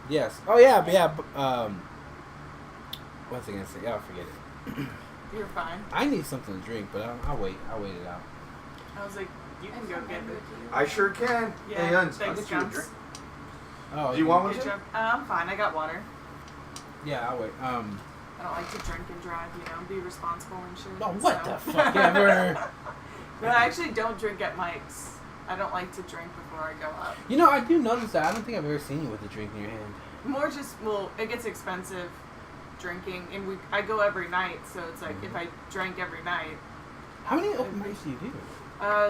Yes. Oh yeah, but yeah. What's I gonna say? Oh, forget it. You're fine. I need something to drink, but I'll wait. I'll wait it out. I was like, you can go get it. I sure can. Yeah, Hey, Yuns, I'll thanks, get you a Jumps. drink. Oh, Do you want one Good too? job. I'm fine. I got water. Yeah, I'll wait. I don't like to drink and drive, be responsible and shit. Oh, what so. the fuck ever? But I actually don't drink at Mike's. I don't like to drink before I go up. You know, I do notice that. I don't think I've ever seen you with a drink in your hand. More just, it gets expensive drinking, and I go every night, so it's like if I drank every night. How many open mics do you do?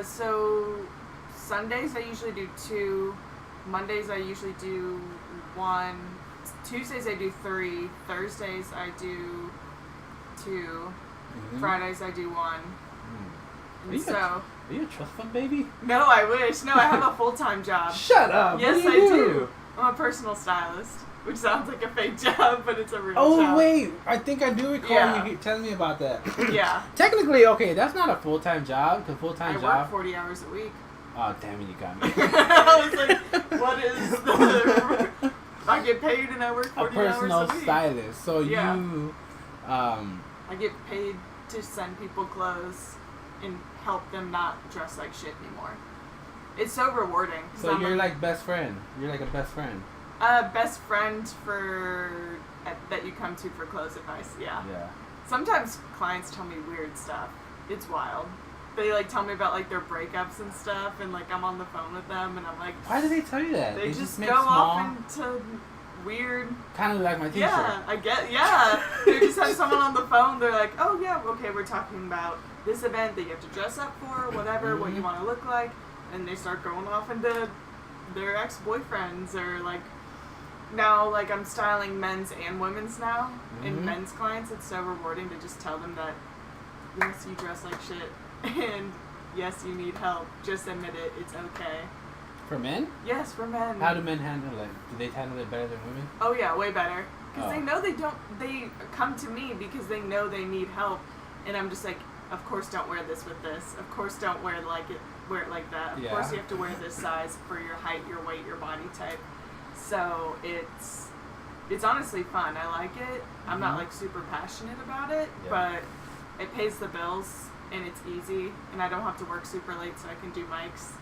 So Sundays I usually do 2, Mondays I usually do 1, Tuesdays I do 3, Thursdays I do 2, Mm-hmm. Fridays I do 1. Are And you, so are you a trust fund baby? no, I wish. No, I have a full-time job. Shut up. Yes, what I do you do. I'm a personal stylist, which sounds like a fake job, but it's a real Oh job. wait, I think I do recall Yeah. you telling me about that. Yeah. Technically, okay, that's not a full-time job. Cause I full-time work job. 40 hours a week. Oh damn it, you got me. I was like, what is the... I get paid and I work A 40 personal hours a week. stylist. So Yeah. you, I get paid to send people clothes and help them not dress like shit anymore. It's so rewarding. 'Cause so I'm you're like best friend. You're like a best friend. best friend that you come to for clothes advice. Yeah. Yeah. Sometimes clients tell me weird stuff. It's wild. They tell me about their breakups and stuff, and I'm on the phone with them, and I'm like, Why do they tell you that? they just make go small, off into weird. kind of like my teacher. Yeah, yeah. They just have someone on the phone. They're like, oh yeah, okay, we're talking about this event that you have to dress up for, whatever, what you want to look like, and they start going off into their ex-boyfriends or now I'm styling men's and women's now. And men's clients, it's so rewarding to just tell them that yes, you dress like shit, and yes, you need help. Just admit it. It's okay. For men? Yes, for men. How do men handle it? Do they handle it better than women? Oh yeah, way better. Because Oh. they know they come to me because they know they need help, and I'm just like, of course don't wear this with this. Of course don't wear it like that. Of Yeah. course you have to wear this size for your height, your weight, your body type. So it's honestly fun. I like it. I'm not super passionate about it, Yeah. but it pays the bills and it's easy, and I don't have to work super late so I can do mics.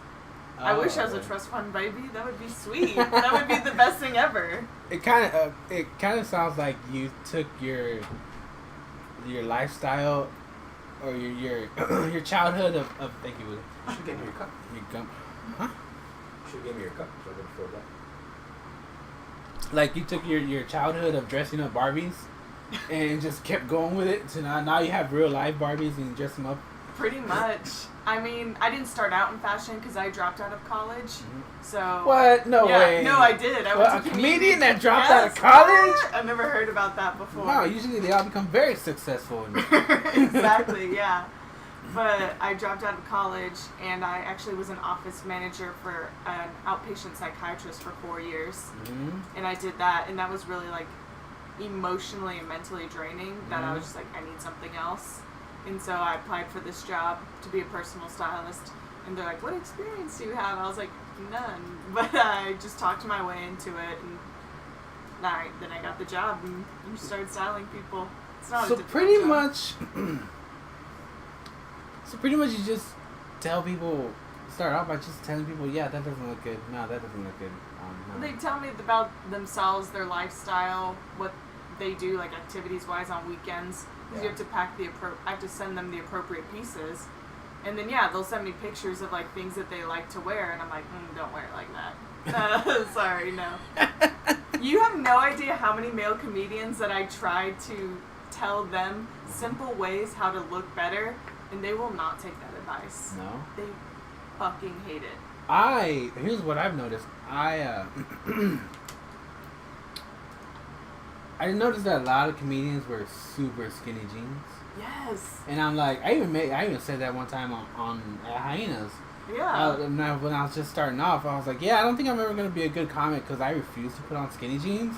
I wish I was a trust fund baby. That would be sweet. That would be the best thing ever. It kind of sounds like you took your lifestyle or your your childhood of thank you. You should give me your cup. Your gum. Huh? You should give me your cup so I can fill that. Like you took your childhood of dressing up Barbies and just kept going with it. So now you have real life Barbies and you dress them up. Pretty much. I mean, I didn't start out in fashion because I dropped out of college. So. What? No yeah, way. No, I did. I What, went to a comedian that dropped Yes, out of college? what? I've never heard about that before. No, usually they all become very successful. Exactly, yeah. But I dropped out of college, and I actually was an office manager for an outpatient psychiatrist for 4 years. Mm-hmm. And I did that, and that was really emotionally and mentally draining that I was just I need something else. And so I applied for this job to be a personal stylist, and they're like, what experience do you have? I was like, none. But I just talked my way into it, and then I got the job and started styling people. It's not a So difficult pretty job. much, you just tell people, start out by just telling people, yeah, that doesn't look good. No, that doesn't look good. No. They tell me about themselves, their lifestyle, what they do, activities-wise on weekends. Because you have to pack I have to send them the appropriate pieces, And then, yeah, they'll send me pictures of, like, things that they like to wear, and I'm like, don't wear it like that. Sorry, no. You have no idea how many male comedians that I tried to tell them simple ways how to look better, and they will not take that advice. No? They fucking hate it. Here's what I've noticed. I noticed that a lot of comedians wear super skinny jeans. Yes. And I'm like, I even said that one time on Hyenas. Yeah. When I was just starting off, I was like, yeah, I don't think I'm ever going to be a good comic because I refuse to put on skinny jeans.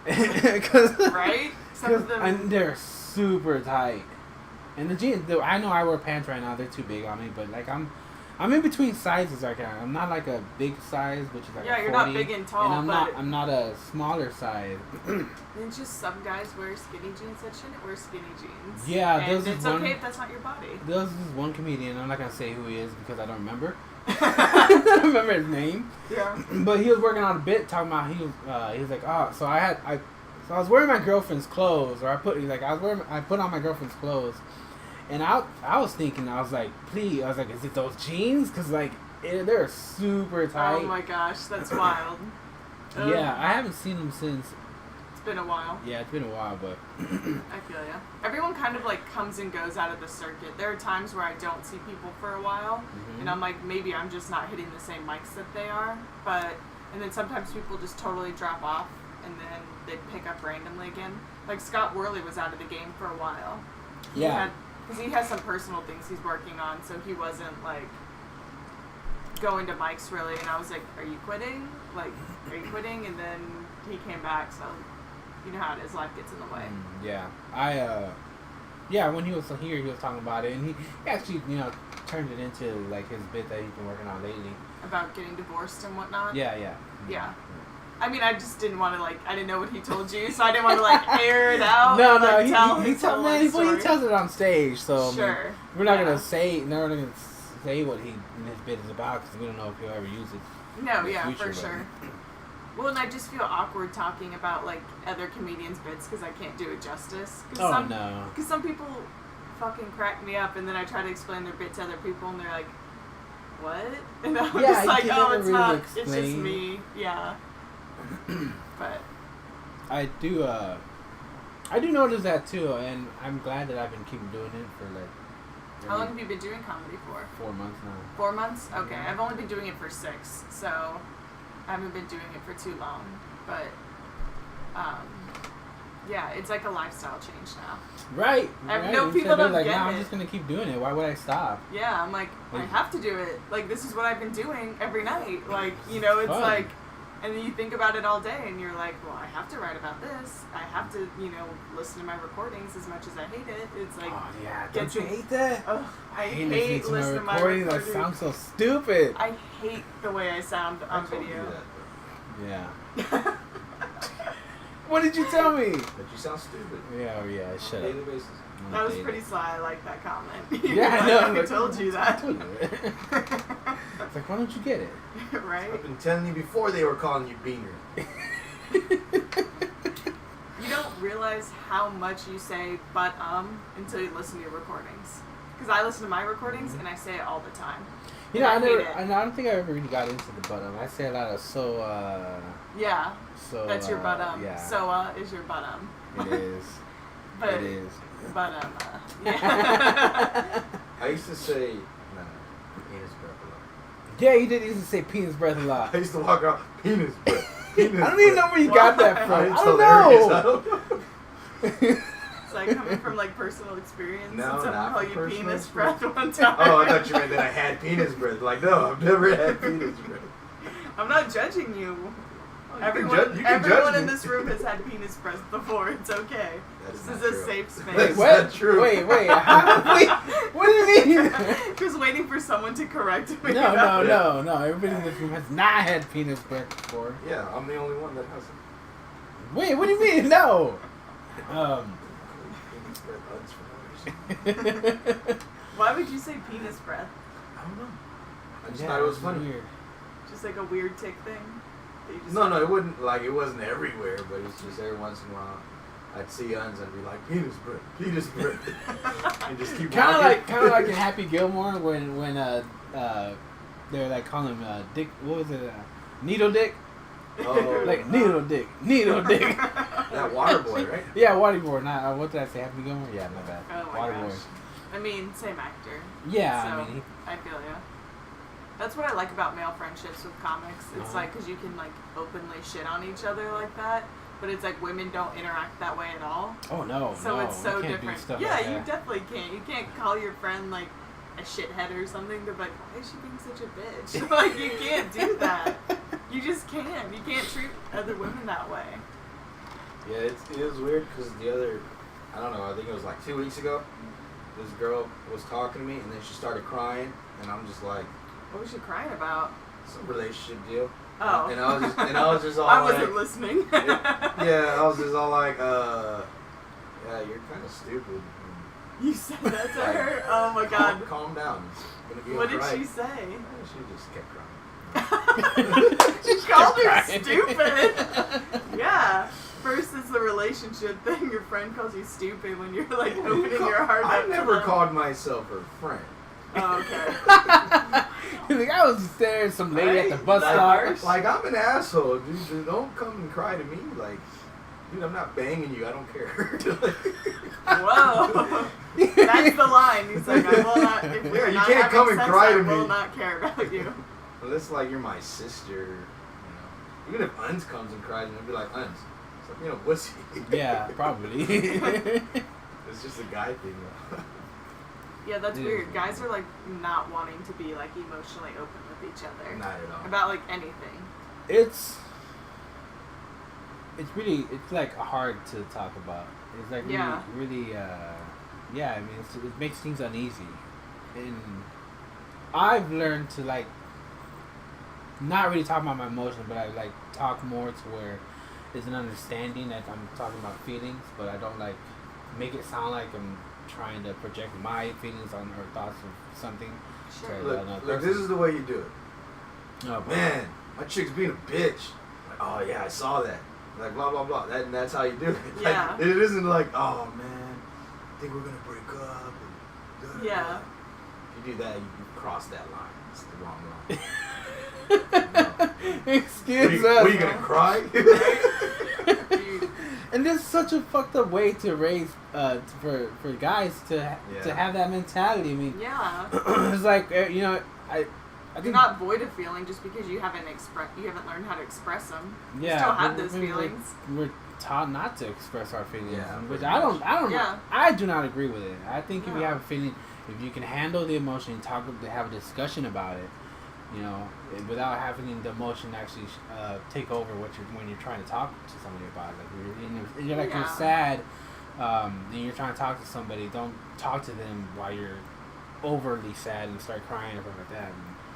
Right? Some of them... And they're super tight. And the jeans, I know I wear pants right now, they're too big on me, but like I'm in between sizes right now. I'm not like a big size, which is like yeah, a 40, you're not big and tall, and I'm not a smaller size. It's just some guys wear skinny jeans that shouldn't wear skinny jeans. Yeah, and it's okay if that's not your body. There's this one comedian, I'm not gonna say who he is because I don't remember. I don't remember his name. Yeah. But he was working on a bit talking about he was like, oh, so I was wearing my girlfriend's clothes, or I put on my girlfriend's clothes. And I was thinking, I was like, is it those jeans? Because, like, they're super tight. Oh, my gosh, that's wild. Yeah, I haven't seen them since. It's been a while. Yeah, it's been a while, but... I feel ya. Everyone kind of, like, comes and goes out of the circuit. There are times where I don't see people for a while, and I'm like, maybe I'm just not hitting the same mics that they are. And then sometimes people just totally drop off, and then they pick up randomly again. Like, Scott Worley was out of the game for a while. Yeah. Because he has some personal things he's working on, so he wasn't, like, going to mics, really. And I was like, are you quitting? Like, are you quitting? And then he came back, so you know how it is. Life gets in the way. Yeah. When he was here, he was talking about it. And he actually, turned it into, like, his bit that he's been working on lately. About getting divorced and whatnot? Yeah. I mean, I just didn't want to, like, I didn't know what he told you, so I didn't want to, like, air it out. No, he tells it on stage, so sure. I mean, we're not gonna say what his bit is about because we don't know if he'll ever use it. No, yeah, for sure. Well, and I just feel awkward talking about, like, other comedians' bits because I can't do it justice. No. Because some people fucking crack me up, and then I try to explain their bit to other people, and they're like, what? And I'm just like, oh, it's really not, explain. It's just me. Yeah. But I do notice that too, and I'm glad that I've been keeping doing it for like. How long have you been doing comedy for? 4 months now. 4 months? Okay, I've only been doing it for 6, so I haven't been doing it for too long. But yeah, it's like a lifestyle change now. Right. I know people don't like, get no, it. I'm just gonna keep doing it. Why would I stop? Yeah, I'm like, I have to do it. Like, this is what I've been doing every night. Like, it's fun. like. And then you think about it all day, and you're like, well, I have to write about this. I have to, listen to my recordings as much as I hate it. It's like... Oh, yeah. Don't you hate that? Ugh, I hate listening to my recordings. That sounds so stupid. I hate the way I sound on video. Yeah. What did you tell me? That you sound stupid. Yeah, shut up. On a daily basis. That was pretty sly. I like that comment. Yeah, I know. I told you that. It's like, why don't you get it? Right? I've been telling you before they were calling you Beaner. You don't realize how much you say "but" until you listen to your recordings. Because I listen to my recordings and I say it all the time. I don't think I ever really got into the "but." I say a lot of so. Yeah. So. That's your "but." Yeah. So is your "but." It is. But, it is. But yeah. I used to say penis breath a lot. Yeah, you did used to say penis breath a lot. I used to walk around penis breath. Penis I don't even know where you got that from. It's I don't hilarious. know. I don't know. It's like coming from like personal experience. No, and someone not called from you personal penis experience. breath one time. Oh, I thought you meant that I had penis breath. Like, no, I've never had penis breath. I'm not judging you. Everyone in this room has had penis breath before. It's okay. That's this is true. a safe space. That's what? not true. Wait. What do you mean? Just waiting for someone to correct me. No. Everybody in this room has not had penis breath before. Yeah, I'm the only one that has it. Wait, what do you mean? No. Penis breath buds for no reason. Why would you say penis breath? I don't know. I just thought it was funny. Weird. Just like a weird tick thing? No, it wasn't everywhere, but it's just every once in a while. I'd see Uns and be like, penis bread. And just keep Kind walking. of like in Happy Gilmore when they're like calling him Dick. What was it? Needle Dick. Oh, Like needle dick. that water boy, right? Yeah, Waterboy. Not what did I say? Happy Gilmore. Yeah, my bad. Oh my Waterboy. gosh. I mean, same actor. Yeah, So, I mean, I feel ya. That's what I like about male friendships with comics. It's Uh-huh. like, because you can, like, openly shit on each other like that, but it's like women don't interact that way at all. oh no, So no, it's so you can't different. Do stuff Yeah, like you that. definitely can't. You can't call your friend, like, a shithead or something. They're like, why is she being such a bitch? Like, you can't do that. You just can't. You can't treat other women that way. Yeah, it was weird because I don't know, I think it was like 2 weeks ago, this girl was talking to me and then she started crying and I'm just like, What was she crying about? some relationship deal. Oh. And I was just all I like, wasn't listening. yeah, I was just all like, yeah, you're kind of stupid. You said that to Like, her? Oh my god. Calm down. It's gonna be What did alright. she say? She just kept crying. She called her crying. stupid. Yeah. First it's the relationship thing. Your friend calls you stupid when you're like opening your heart up. I to never them. called myself her friend. Oh, okay. Like I was there, some lady at the bus Like, stop. like, I'm an asshole, dude. Don't come and cry to me. Like, dude, I'm not banging you. I don't care. Whoa. That's the line. He's like, I will not. If we're You not can't having come and sex, cry I to will me. not care about you. Unless like you're my sister, you know. Even if Uns comes and cries, and I'll be like, Uns, stop being a pussy. Yeah, probably. It's just a guy thing. Though. Yeah, that's It weird. is. Guys are like not wanting to be like emotionally open with each other Not at all. about like anything. it's like hard to talk about. It's like Yeah. really yeah. I mean, it makes things uneasy, and I've learned to like not really talk about my emotions, but I like talk more to where there's an understanding that I'm talking about feelings, but I don't like make it sound like I'm trying to project my feelings on or thoughts of something. Sure. to Look, another look, person. this is the way you do it. No, but Man, my chick's being a bitch. Like, oh yeah, I saw that. Like blah blah blah. That's how you do it. Like, Yeah. it isn't like, oh man, I think we're gonna break up. And Yeah. If you do that, you cross that line. It's the wrong line. Excuse What us. are you gonna cry? Dude. And this is such a fucked up way to raise for guys to have that mentality. I mean, Yeah. it's like you know, I You're think not void of feeling just because you haven't learned how to express them. yeah, You still have we- those we- feelings. We're taught not to express our feelings, Yeah, which pretty I don't. Yeah. I do not agree with it. I think if you No. have a feeling, if you can handle the emotion, have a discussion about it, you know, without having the emotion actually take over when you're trying to talk to somebody about it. Like you're Yeah. sad, and you're trying to talk to somebody. Don't talk to them while you're overly sad and start crying or something like that.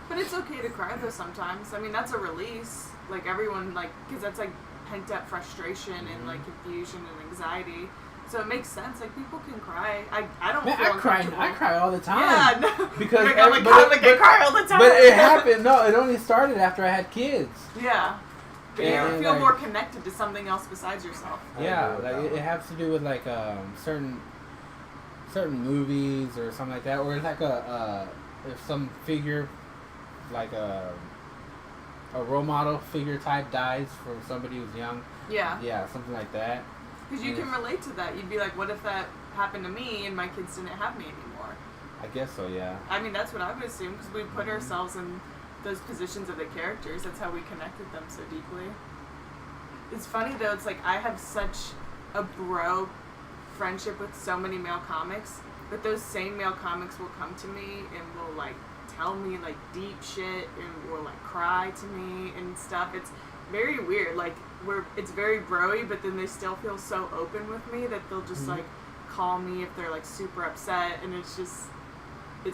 But it's okay to cry though sometimes. I mean, that's a release. Like everyone, because that's like pent up frustration and like confusion and anxiety. So it makes sense. Like people can cry. I don't. Man, feel I uncomfortable. cry all the time. Yeah, no. Because Like, I'm like, but God, it- like I cry all the time. But it happened. No, it only started after I had kids. Yeah. But Yeah, you feel like- more connected to something else besides yourself. I Yeah, agree with like that it one. has to do with like certain movies or something like that, or like if some figure, like a role model figure type dies for somebody who's young. Yeah. Yeah, something like that. Because you can relate to that. You'd be like, what if that happened to me and my kids didn't have me anymore? I guess so. Yeah. I mean, that's what I would assume because we put ourselves in those positions of the characters. That's how we connect with them so deeply. It's funny though. It's like I have such a bro friendship with so many male comics, but those same male comics will come to me and will like tell me like deep shit and will like cry to me and stuff. It's very weird. Like it's very bro-y, but then they still feel so open with me that they'll just like call me if they're like super upset, and it's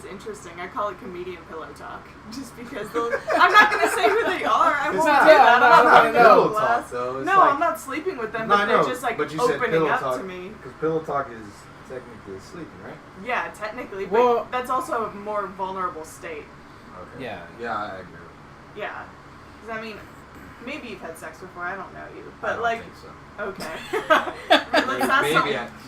interesting. I call it comedian pillow talk, just because I'm not gonna say who they are. I won't do not- that. no, I'm no, not no, putting no. them on blast. Though. It's No, like, I'm not sleeping with them, No, but I they're know, just like but you said opening pillow up talk, to me. Because pillow talk is technically sleeping, right? Yeah, technically, but Well- that's also a more vulnerable state. Okay. Yeah. Yeah, I agree. Yeah, because I mean, Maybe you've had sex before. I don't know you, I but don't like, think so. okay.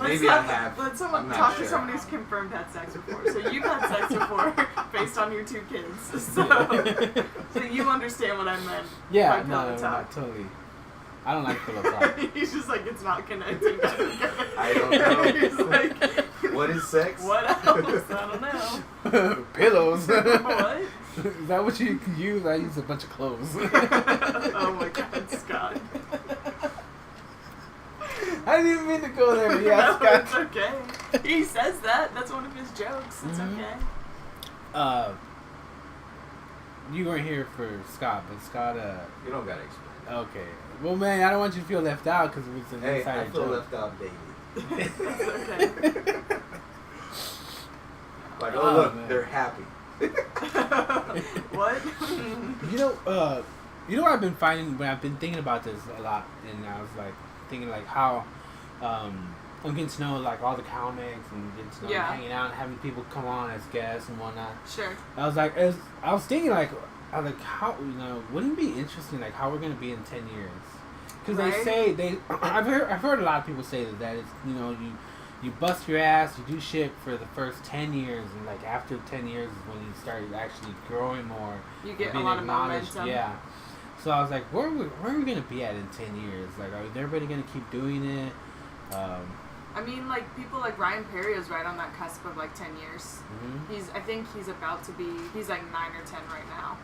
Maybe I have. Let someone I'm not talk to sure. someone who's confirmed had sex before. So you've had sex before, based on your 2 kids. So you understand what I meant. Yeah, by no, pillow talk. totally. I don't like pillow talk. He's just like, it's not connecting. I don't know. He's like, What is sex? what else? I don't know. Pillows. What? Is that what you use? I use a bunch of clothes. Oh my God, Scott. I didn't even mean to go there, but yeah, No, Scott. it's okay. He says that. That's one of his jokes. It's okay. You weren't here for Scott, but Scott, You don't gotta explain. okay. Well, man, I don't want you to feel left out because it was an Hey, insider I feel joke. left out daily. That's okay. Like, Oh, look, man. they're happy. What? You know what I've been finding when I've been thinking about this a lot, and I was like thinking like how I'm getting to know like all the comics and getting to know hanging out and having people come on as guests and whatnot. Sure. I was thinking like how wouldn't it be interesting like how we're gonna be in 10 years? Because Right. they say I've heard a lot of people say that it's you bust your ass, you do shit for the first 10 years, and like after 10 years is when you start actually growing more. You get a being lot of acknowledged. momentum. Yeah. So I was like, where are we gonna be at in 10 years? Like, are everybody gonna keep doing it? I mean, like, people like Ryan Perio's right on that cusp of like 10 years. Mm-hmm. I think he's about to be, he's like 9 or 10 right now.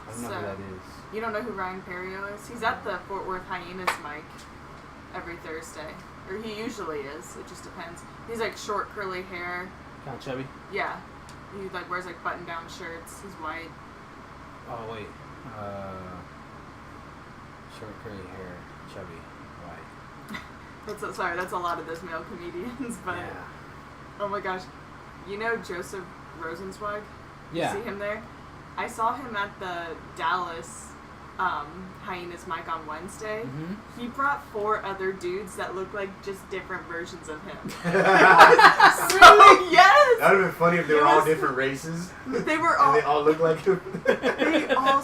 I don't know who that is. You don't know who Ryan Perio is? He's at the Fort Worth Hyenas mic every Thursday. Or he usually is. It just depends. He's like short, curly hair. Kind of chubby. Yeah. He like wears like button-down shirts. He's white. Oh wait. Short curly hair, chubby, white. Sorry, that's a lot of those male comedians. But Yeah. oh my gosh, you know Joseph Rosenzweig? Yeah. You see him there? I saw him at the Dallas Hyenas mic on Wednesday. Mm-hmm. He brought 4 other dudes that looked like just different versions of him. Really? Yes! That would have been funny if they were all different races. They were all... And they all looked like him.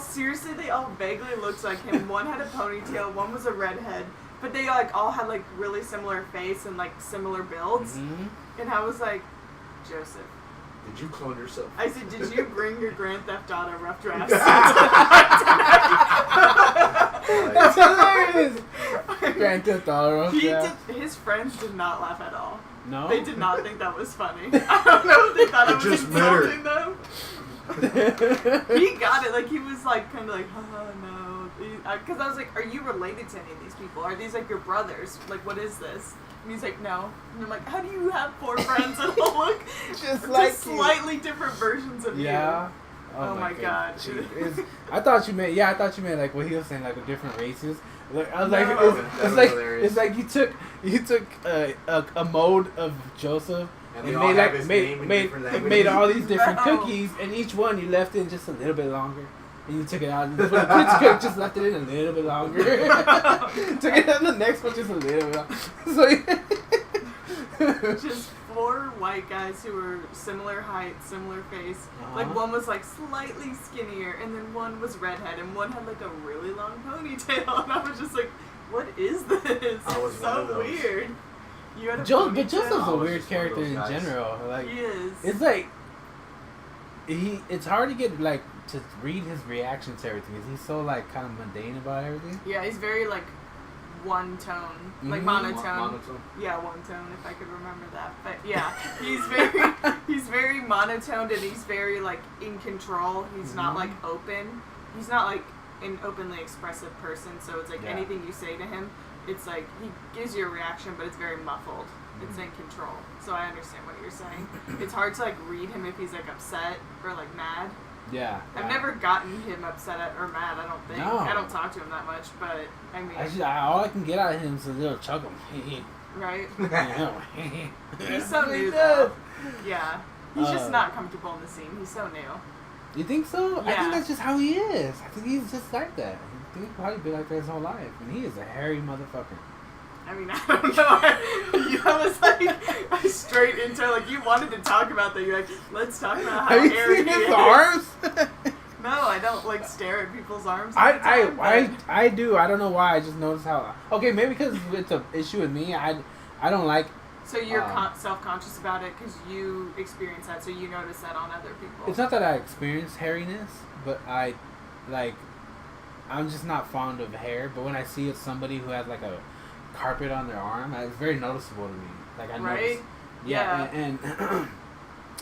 Seriously, they all vaguely looked like him. One had a ponytail, one was a redhead. But they like all had like really similar face and like similar builds. Mm-hmm. And I was like, Joseph. Did you clone yourself? I said, did you bring your Grand Theft Auto rough drafts? That's hilarious. Grand Theft Auto. His friends did not laugh at all. No. They did not think that was funny. I don't know if they thought I was just insulting them. He got it. Like, he was like, kind of like, no. Because I was like, are you related to any of these people? Are these like your brothers? Like, what is this? And he's like, no. And I'm like, how do you have 4 friends that all look just like slightly different versions of you? Yeah. Oh my God. I thought you meant like what he was saying, like with different races. Like, I was like, No. it's like you took a mode of Joseph And and they all have his name in made different languages. made all these different No. cookies, and each one you left in just a little bit longer. And you took it out. The pizza cook just left it in a little bit longer. Took it out the next one just a little bit longer. So Just 4 white guys who were similar height, similar face. Like, Uh-huh. one was like slightly skinnier, and then one was redhead, and one had like a really long ponytail. And I was just like, what is this? I was It's one so of those. weird. You had a but ponytail? Joseph's a I was weird just one of character those in guys. general. Like He is. it's like it's hard to get like to read his reaction to everything. Is he so like kind of mundane about everything? Yeah, he's very like one tone, like Mhm. monotone. Yeah, one tone, if I could remember that. But yeah, he's very monotoned, and he's very like in control. He's not like open. He's not like an openly expressive person. So it's like Yeah. anything you say to him, it's like he gives you a reaction, but it's very muffled. It's in control. So I understand what you're saying. It's hard to like read him if he's like upset or like mad. Yeah. I've never gotten him upset or mad, I don't think. No. I don't talk to him that much, but I mean, All I can get out of him is a little chuckle. right? He's He's so new though. Yeah. He's just not comfortable in the scene. He's so new. You think so? I Yeah. think that's just how he is. I think he's just like that. I think he's probably been like that his whole life. And he is a hairy motherfucker. I mean, I don't know. You was like straight into like you wanted to talk about that. You're like, let's talk about how Have you hairy seen he his is. arms? No, I don't like stare at people's arms. all the time, I do. I don't know why. I just noticed how. Okay, maybe because it's an issue with me. I don't like. So you're self-conscious about it because you experience that, so you notice that on other people. It's not that I experience hairiness, but I'm just not fond of hair. But when I see it's somebody who has like a carpet on their arm, it's very noticeable to me. Like I right? notice. Yeah, and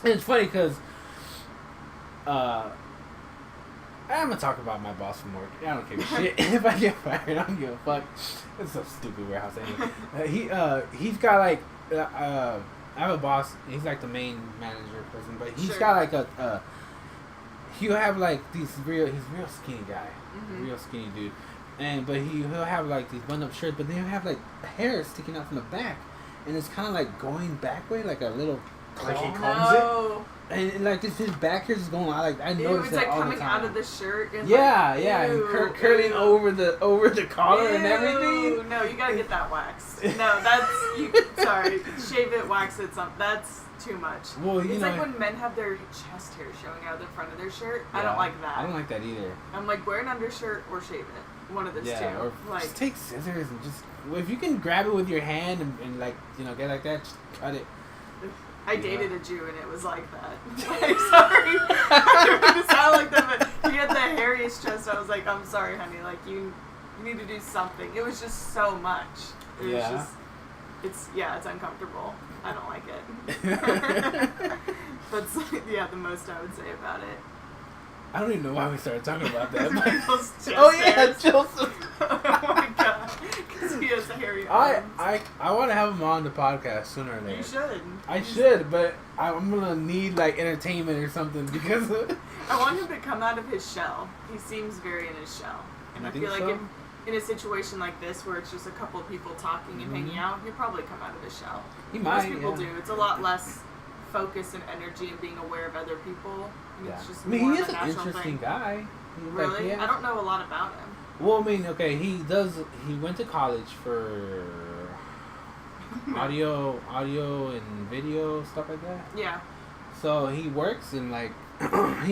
it's funny because I'm gonna talk about my boss from work. I don't give a shit if I get fired. I don't give a fuck. It's a stupid warehouse anyway. He's got like I have a boss. He's like the main manager person, but he's got like he'll have like he's real skinny guy, real skinny dude, but he'll have like these button up shirts, but then he'll have like hair sticking out from the back, and it's kind of like going back way, like a little claw. Like he combs it. And like his back hair is going out. Like I noticed it's that like all coming the time. out of the shirt. And and curling over the collar and Ew. everything. No, you gotta get that waxed. No, that's sorry, shave it, wax it. That's too much. Well, it's like when men have their chest hair showing out of the front of their shirt. Yeah, I don't like that. I don't like that either. I'm like, wear an undershirt or shave it. One of those two. Or like, just take scissors and just if you can grab it with your hand and like get like that, just cut it. I dated a Jew and it was like that. Like, sorry, I didn't mean to sound like that, but he had the hairiest chest. I was like, I'm sorry, honey. Like you need to do something. It was just so much. It was just, it's uncomfortable. I don't like it. That's the most I would say about it. I don't even know why we started talking about that. Michael's chest Joseph. Oh my god, because he has hairy arms. I want to have him on the podcast sooner or later. You should. I should, but I'm gonna need like entertainment or something because I want him to come out of his shell. He seems very in his shell, and I feel like if in a situation like this where it's just a couple of people talking and hanging out, he'll probably come out of his shell. Most people do. It's a lot less focus and energy and being aware of other people. And it's just more he is of a an natural interesting thing. guy. Really? I don't know a lot about him. Well, I mean, okay, he went to college for audio and video, stuff like that. Yeah. So he works in like, excuse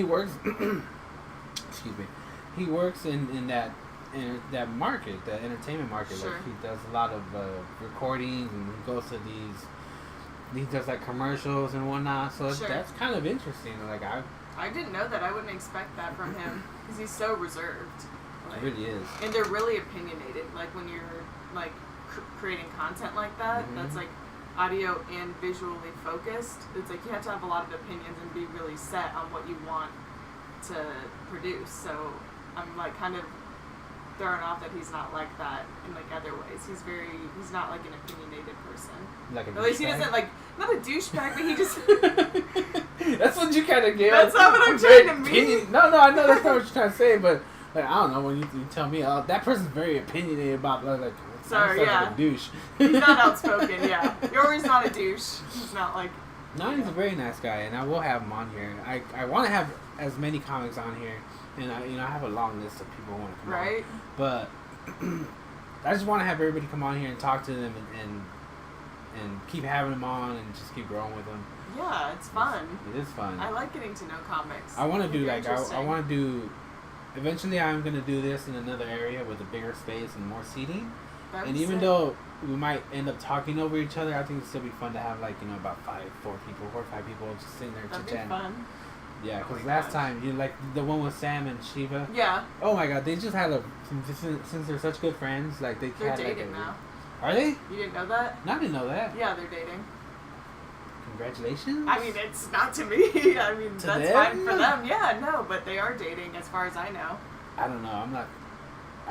me, he works in that market, the entertainment market. Sure. Like he does a lot of recordings and he goes to he does like commercials and whatnot. So that's kind of interesting. Like I didn't know that. I wouldn't expect that from him because he's so reserved. Like, it really is. And they're really opinionated. Like when you're like creating content like that, that's like audio and visually focused. It's like you have to have a lot of opinions and be really set on what you want to produce. So I'm like kind of thrown off that he's not like that in like other ways. He's not like an opinionated person. Like at least he doesn't like not a douchebag, but he just that's what you kind of get. That's not what I'm trying to mean. No, I know that's not what you're trying to say, but like I don't know when you tell me that person's very opinionated about like. Sorry, yeah. Like a douche. He's not outspoken, yeah. Yours not a douche. He's not like. No, he's a very nice guy, and I will have him on here. I want to have as many comics on here, and I have a long list of people who want to come on. Right. But I just want to have everybody come on here and talk to them and keep having them on and just keep growing with them. Yeah, it's fun. It is fun. I like getting to know comics. I want to do like I want to do. Eventually, I'm gonna do this in another area with a bigger space and more seating. And even though we might end up talking over each other, I think it'd still be fun to have like about 4 or 5 people just sitting there chit-chatting. That'd be fun. Yeah, because last time you like the one with Sam and Shiva. Yeah. Oh my God, they just had since they're such good friends, like they're dating now. Are they? You didn't know that? No, I didn't know that. Yeah, they're dating. Congratulations. I mean, it's not to me. I mean, that's fine for them. Yeah, no, but they are dating as far as I know. I don't know. I'm not.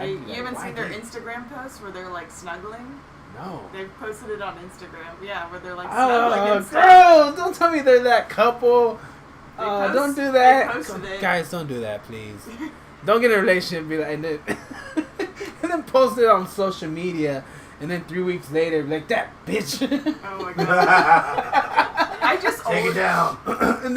You haven't seen their Instagram posts where they're like snuggling? No. They've posted it on Instagram. Yeah, where they're like snuggling and stuff. Girl, don't tell me they're that couple. Don't do that. Guys, don't do that, please. Don't get in a relationship and then post it on social media, and then 3 weeks later, like that bitch. Oh my God. I just take it down. and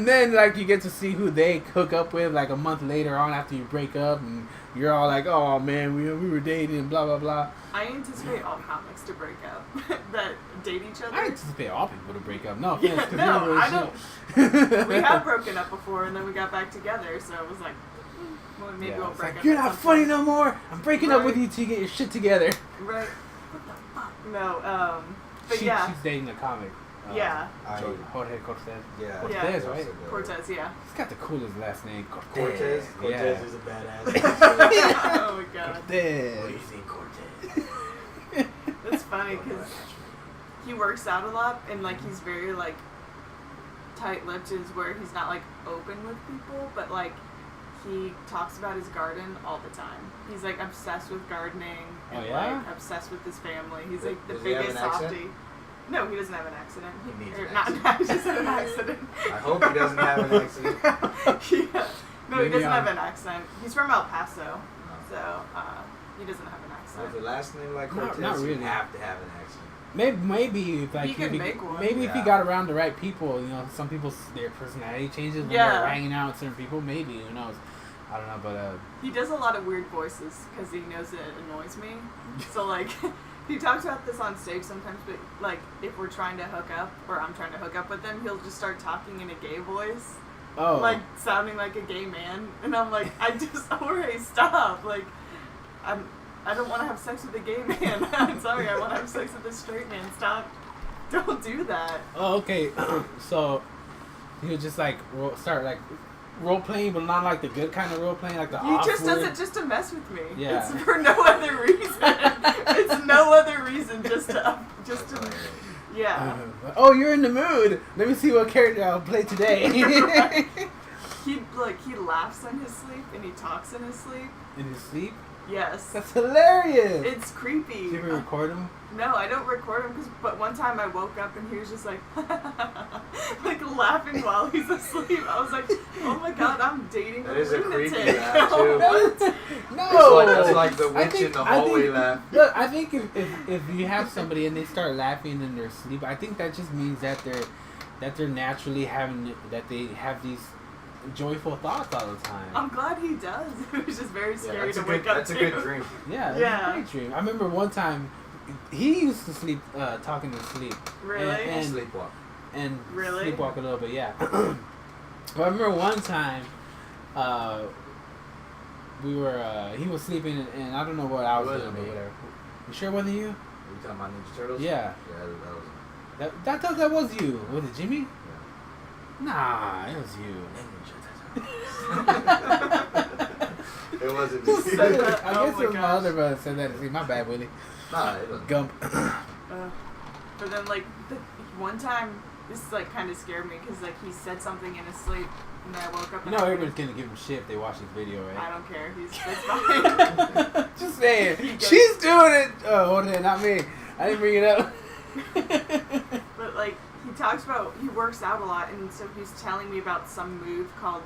then like you get to see who they hook up with like a month later on after you break up, and you're all like, oh man, we were dating and blah blah blah. I anticipate all comics to break up that date each other. I anticipate all people to break up. No offense. Yeah, no, I don't. We have broken up before, and then we got back together. So it was like, well, maybe we'll break up. You're not funny no more. I'm breaking up with you to get your shit together. Right. What the fuck? No. But she's dating a comic. Yeah. Jorge Cortez. Yeah. Cortez, right? Cortez, yeah. He's got the coolest last name. Cortez. Cortez is a badass. Oh my god. Cortez. What do you think, Cortez? It's funny because he works out a lot and like he's very like tight-lipped, is where he's not like open with people, but like he talks about his garden all the time. He's like obsessed with gardening and like obsessed with his family. He's like the biggest softie. No, he doesn't have an accident. He needs not just an accident. I hope he doesn't have an accident. Yeah. No, he doesn't have an accent. He's from El Paso, so he doesn't have an accent. With a last name like Cortez, not really. You have to have an accent. Maybe if like he could make one. Maybe if you got around the right people, you know, some people's their personality changes when they're hanging out with certain people. Maybe, who knows? I don't know, but he does a lot of weird voices because he knows it annoys me. So like. He talks about this on stage sometimes, but like if we're trying to hook up or I'm trying to hook up with him, he'll just start talking in a gay voice. Oh. Like sounding like a gay man, and I'm like, Jorge, stop! Like, I don't want to have sex with a gay man. I'm sorry, I want to have sex with a straight man. Stop! Don't do that. Oh, okay. So he'll just like start like role playing, but not like the good kind of role playing, like the He just does it just to mess with me. Yeah. It's for no other reason. It's no other reason, just to. Yeah. Oh, you're in the mood. Let me see what character I'll play today. He laughs in his sleep and he talks in his sleep. In his sleep? Yes. That's hilarious. It's creepy. Do you ever record him? No, I don't record him, but one time I woke up and he was just like, like laughing while he's asleep. I was like, oh my god, I'm dating a lunatic. That is a creepy laugh too. What? No. That's like the witch in the hallway laugh. Look, I think if you have somebody and they start laughing in their sleep, I think that just means that they're naturally that they have these joyful thoughts all the time. I'm glad he does. It was just very scary to wake up to. That's a good dream. Yeah, that's a great dream. I remember one time he used to sleep, talking in sleep. Really? And sleepwalk. And really? Sleepwalk a little bit, yeah. But I remember one time, we were, he was sleeping and I don't know what I was doing or whatever. You sure it wasn't you? Are you talking about Ninja Turtles? Yeah. Yeah, that was That was you. Was it Jimmy? Yeah. Nah, it was you. It wasn't me. I guess it was my other brother said that. See, my bad, Willie. Nah, it wasn't. Gump. But then, like, one time, this, like, kind of scared me, because, like, he said something in his sleep, and then I woke up and everybody's gonna give him shit if they watch this video, right? I don't care. It's fine. Just saying. She's doing it! Oh, Jorge, not me. I didn't bring it up. But, like, he works out a lot, and so he's telling me about some move called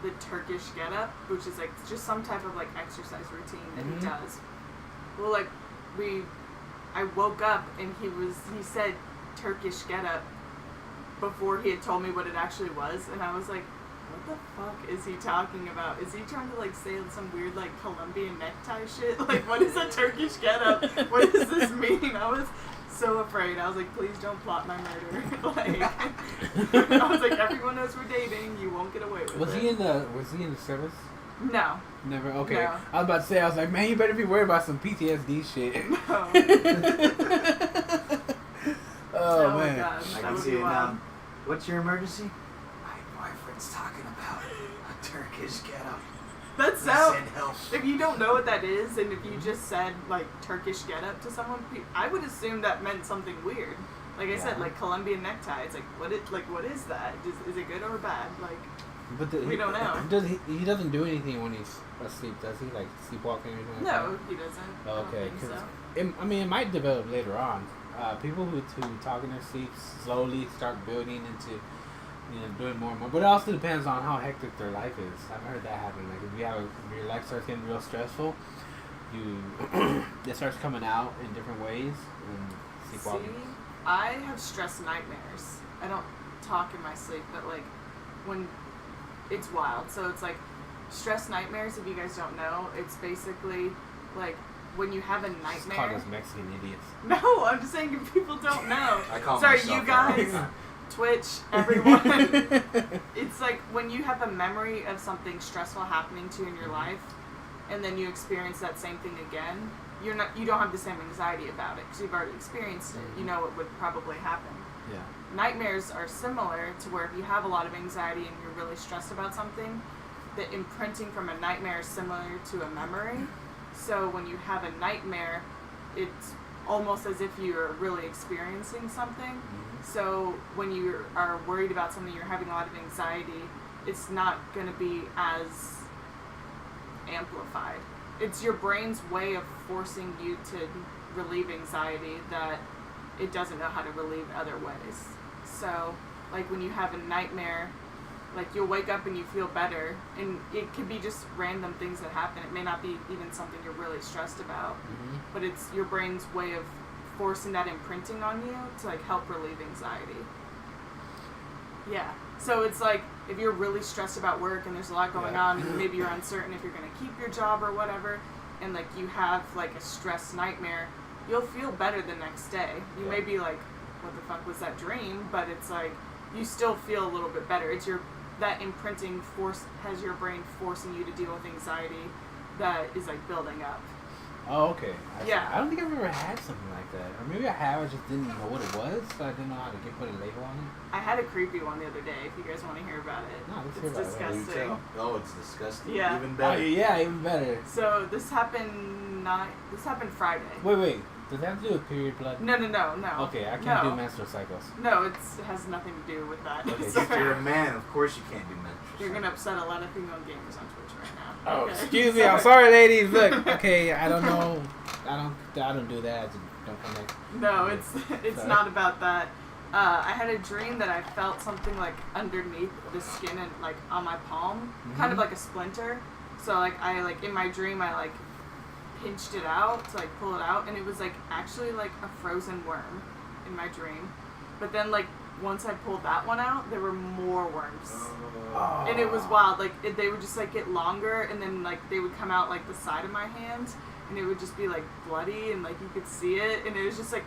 the Turkish get-up, which is, like, just some type of, like, exercise routine that he does. Well, like, I woke up, and he said Turkish get-up before he had told me what it actually was, and I was like, what the fuck is he talking about? Is he trying to, like, say some weird, like, Colombian necktie shit? Like, what is a Turkish get-up? What does this mean? I was so afraid. I was like, please don't plot my murder. Like, I was like, everyone knows we're dating. You won't get away with it. Was he in the service? No. Never? Okay. No. I was about to say, I was like, man, you better be worried about some PTSD shit. No. Oh, man. My God. I can see it now. What's your emergency? My boyfriend's talking about a Turkish get-up. That's Send help. If you don't know what that is, and if you just said, like, Turkish get-up to someone, I would assume that meant something weird. Like I said, like, Colombian necktie. It's like, what is that? Is it good or bad? Like, we don't know. He doesn't do anything when he's asleep, does he? Like, sleepwalking or anything like that? No, he doesn't. Oh, okay. I don't think so. I mean, it might develop later on. People who talk in their sleep slowly start building into, doing more and more. But it also depends on how hectic their life is. I've heard that happen. Like if your life starts getting real stressful, it starts coming out in different ways. And sleepwalking. See, I have stress nightmares. I don't talk in my sleep, but like when it's wild. So it's like stress nightmares. If you guys don't know, it's basically like when you have a Just nightmare. call us Mexican idiots. No, I'm just saying if people don't know. I call Sorry, myself you that all the guys, time. Twitch, everyone. It's like when you have a memory of something stressful happening to you in your life, and then you experience that same thing again. You don't have the same anxiety about it because you've already experienced it. You know it would probably happen. Yeah. Nightmares are similar to where if you have a lot of anxiety and you're really stressed about something, the imprinting from a nightmare is similar to a memory. So when you have a nightmare, it's almost as if you're really experiencing something. So when you are worried about something, you're having a lot of anxiety, it's not going to be as amplified. It's your brain's way of forcing you to relieve anxiety that it doesn't know how to relieve other ways. So, like when you have a nightmare, like you'll wake up and you feel better, and it could be just random things that happen. It may not be even something you're really stressed about, but it's your brain's way of forcing that imprinting on you to like help relieve anxiety. Yeah. So it's like if you're really stressed about work and there's a lot going on, and maybe you're uncertain if you're going to keep your job or whatever, and like you have like a stress nightmare, you'll feel better the next day. You may be like, what the fuck was that dream? But it's like you still feel a little bit better. It's that imprinting has your brain forcing you to deal with anxiety that is like building up. Oh, okay. I don't think I've ever had something like that. Or maybe I have, I just didn't know what it was, so I didn't know how to put a label on it. I had a creepy one the other day, if you guys want to hear about it. No, let's hear about it. It's disgusting. Oh, it's disgusting. Yeah. Even Oh, better. yeah, even better. So this happened Friday. Wait. Does that have to do with period blood? No. Okay, I can't do menstrual cycles. No, it has nothing to do with that. Okay, If you're a man, of course you can't do menstrual. You're going to upset a lot of female gamers on Twitch right now. Oh, Okay. excuse me. I'm sorry, ladies. Look, okay, I don't know. I don't do that. I just don't connect. No, it's Sorry. not about that. I had a dream that I felt something like underneath the skin and like on my palm, kind of like a splinter. So like in my dream I like pinched it out to like pull it out, and it was like actually like a frozen worm in my dream. But then like once I pulled that one out, there were more worms. Oh. And it was wild. Like they would just like get longer, and then like they would come out like the side of my hand, and it would just be like bloody, and like you could see it, and it was just like.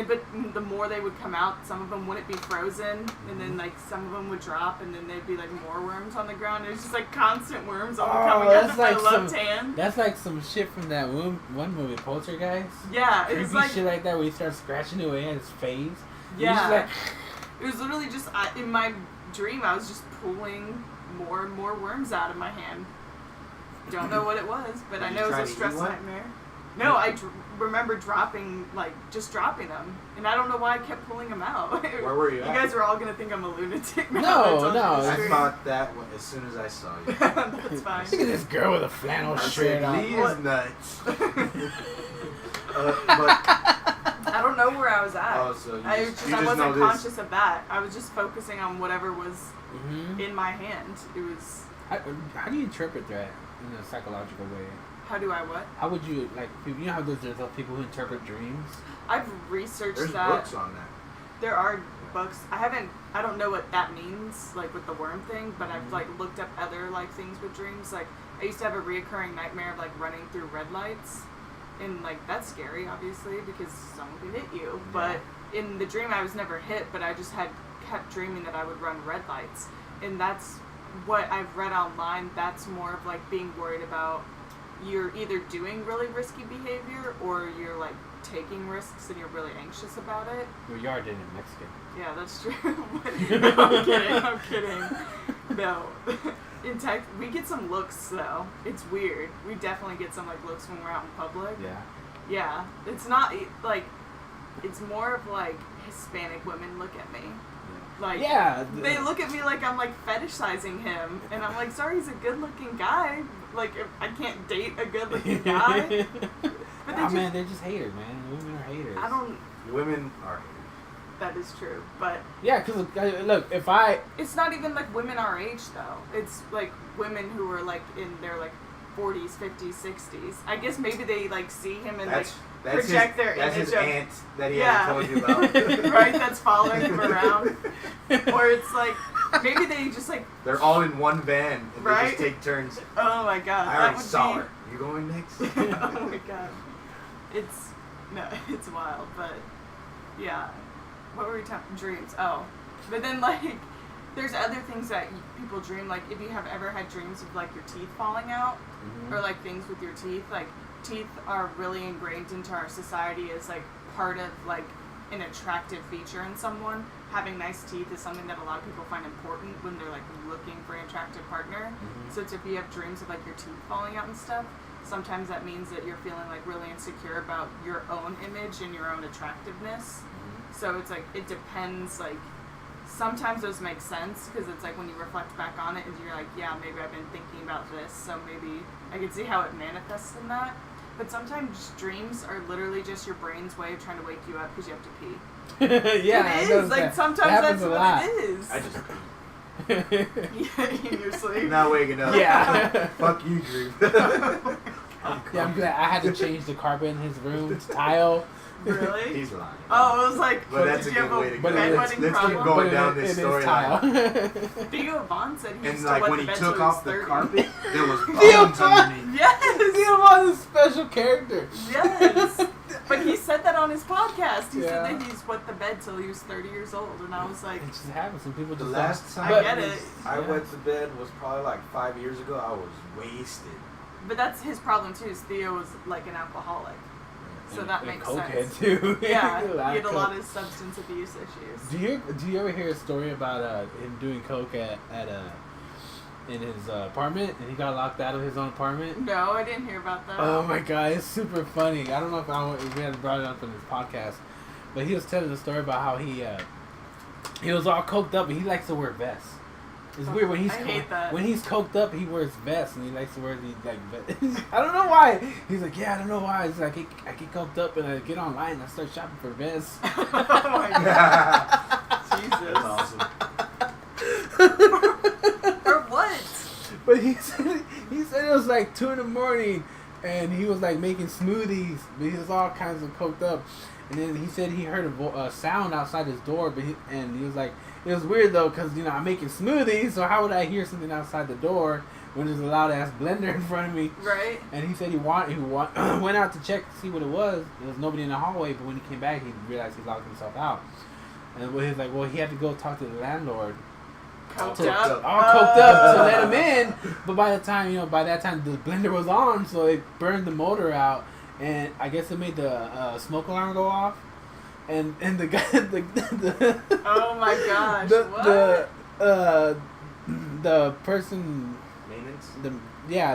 But the more they would come out, some of them wouldn't be frozen, and then like some of them would drop, and then there'd be like more worms on the ground. It was just like constant worms all coming out of my left hand. That's like some shit from that one movie, Poltergeist. Yeah, Creepy it's like shit like that where you start scratching away at his face. yeah. Like, It was literally just in my dream. I was just pulling more and more worms out of my hand. Don't know what it was, but I know it was a stress nightmare. No, I remember dropping them, and I don't know why I kept pulling them out. Where were you at? You guys are all gonna think I'm a lunatic now. No. I thought that as soon as I saw you. That's fine. look at this girl with a flannel shirt on. He is nuts. But I don't know where I was at. oh, so I just wasn't know this. conscious of that. I was just focusing on whatever was in my hand. It was. How do you interpret that in a psychological way? How do I what? How would you, like, you know how there's those people who interpret dreams? I've researched There's that. books on that. There are books. I don't know what that means, like with the worm thing, but I've like looked up other like things with dreams. Like I used to have a reoccurring nightmare of like running through red lights, and like that's scary, obviously, because someone could hit you. Yeah. But in the dream, I was never hit, but I just kept dreaming that I would run red lights, and that's what I've read online. That's more of like being worried about. You're either doing really risky behavior or you're like taking risks and you're really anxious about it. Well, you are dating a Mexican. Yeah, that's true. No, I'm kidding. No. In tech, we get some looks though. It's weird. We definitely get some like looks when we're out in public. Yeah. Yeah. It's not like, it's more of like Hispanic women look at me. Like, yeah, they look at me like I'm like fetishizing him, and I'm like, sorry, he's a good-looking guy. Like, if I can't date a good-looking guy. But man, they're just haters, man. Women are haters. Women are haters. That is true, but yeah, because look, it's not even like women our age though. It's like women who are like in their like 40s, 50s, 60s. I guess maybe they like see him and like project their image his of aunt that he hasn't told you about. Right, that's following him around. Or it's like maybe they just like they're all in one van and right? they just take turns. Oh my god, I already saw her. You going next? Oh my god. It's wild, but yeah. What were we talking? Dreams. Oh, but then like, there's other things that people dream. Like, if you have ever had dreams of like your teeth falling out, or like things with your teeth. Like, teeth are really ingrained into our society as like part of like an attractive feature in someone. Having nice teeth is something that a lot of people find important when they're like looking for an attractive partner. So it's if you have dreams of like your teeth falling out and stuff, sometimes that means that you're feeling like really insecure about your own image and your own attractiveness. So it's like, it depends, like, sometimes those make sense because it's like when you reflect back on it and you're like, yeah, maybe I've been thinking about this, so maybe I can see how it manifests in that. But sometimes dreams are literally just your brain's way of trying to wake you up because you have to pee. Yeah, it is. Like, sometimes that's what it is. I just Yeah, in your sleep. not waking up. Yeah. Fuck you, Drew. Yeah, I'm glad I had to change the carpet in his room to tile. Really? He's lying. Oh, it was like, But that's did a you good have way to a go. bedwetting Let's keep problem? going down this It is storyline. tile. Theo Vaughn said he used And to like wet when the he bed took till off he the was 30. carpet, there was Theo bones Vaughn. underneath. Yes! Theo Vaughn is a special character. Yes! But he said that on his podcast. He Yeah. said that he's wet the bed till he was 30 years old. And I was like, It just happens. Some people The just last don't- time I get it. I Yeah. went to bed was probably like 5 years ago. I was wasted. but that's his problem too, is Theo was like an alcoholic. So that and makes cokehead sense. too. Yeah, He he had a coke. lot of substance abuse issues. Do you ever hear a story about him doing coke at in his apartment, and he got locked out of his own apartment? No, I didn't hear about that. Oh my god, it's super funny. I don't know if we had brought it up in this podcast, but he was telling a story about how he was all coked up, and he likes to wear vests. It's weird when he's I hate that. when he's coked up, he wears vests, and he likes to wear these like vests. I don't know why. He's like, yeah, I don't know why. He's like, I get coked up, and I get online, and I start shopping for vests. Oh my god. Jesus. That's awesome. Or what? But he said it was like 2 a.m, and he was like making smoothies, but he was all kinds of coked up. And then he said he heard a sound outside his door, but he was like, it was weird though, because I'm making smoothies, so how would I hear something outside the door when there's a loud ass blender in front of me? Right. And he said he went out to check to see what it was. There was nobody in the hallway, but when he came back, he realized he locked himself out. And he was like, well, he had to go talk to the landlord. Coked Coked up. up. All coked up to let him in, but by that time the blender was on, so it burned the motor out, and I guess it made the smoke alarm go off, and the guy the Oh my gosh. the what? the person Maintenance?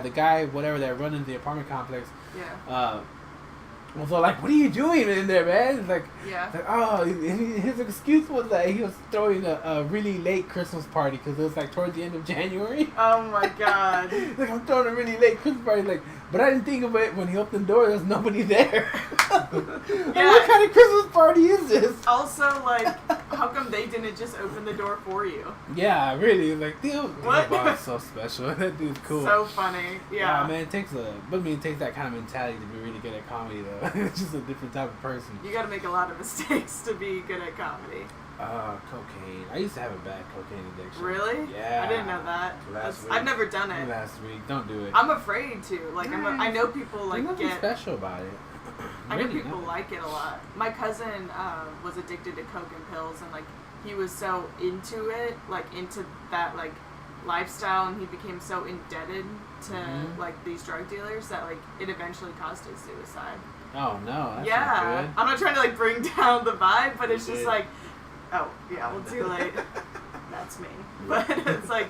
the guy whatever that running the apartment complex Yeah. was all like, what are you doing in there, man? It's like, Yeah. oh, his excuse was that he was throwing a really late Christmas party because it was like toward the end of January. Oh my god. Like, I'm throwing a really late Christmas party. Like, but I didn't think of it when he opened the door. There's nobody there. Like, what kind of Christmas party is this? Also, like, how come they didn't just open the door for you? Yeah, really. Like, dude, What? Bob's so special. That dude's cool. So funny. Yeah. man, it takes that kind of mentality to be really good at comedy, though. It's just a different type of person. You gotta make a lot of mistakes to be good at comedy. Cocaine. I used to have a bad cocaine addiction. Really? Yeah. I didn't know that. Last week. I've never done it. Last week. Don't do it. I'm afraid to. Like, I know people like There's nothing get. special about it. I know Really people nothing. like it a lot. My cousin was addicted to coke and pills, and like he was so into it, like into that like lifestyle, and he became so indebted to Mhm. like these drug dealers that like it eventually caused his suicide. Oh no, that's yeah, not good. I'm not trying to like bring down the vibe, but it's You just did. like, oh yeah, well too late. That's me. But it's like,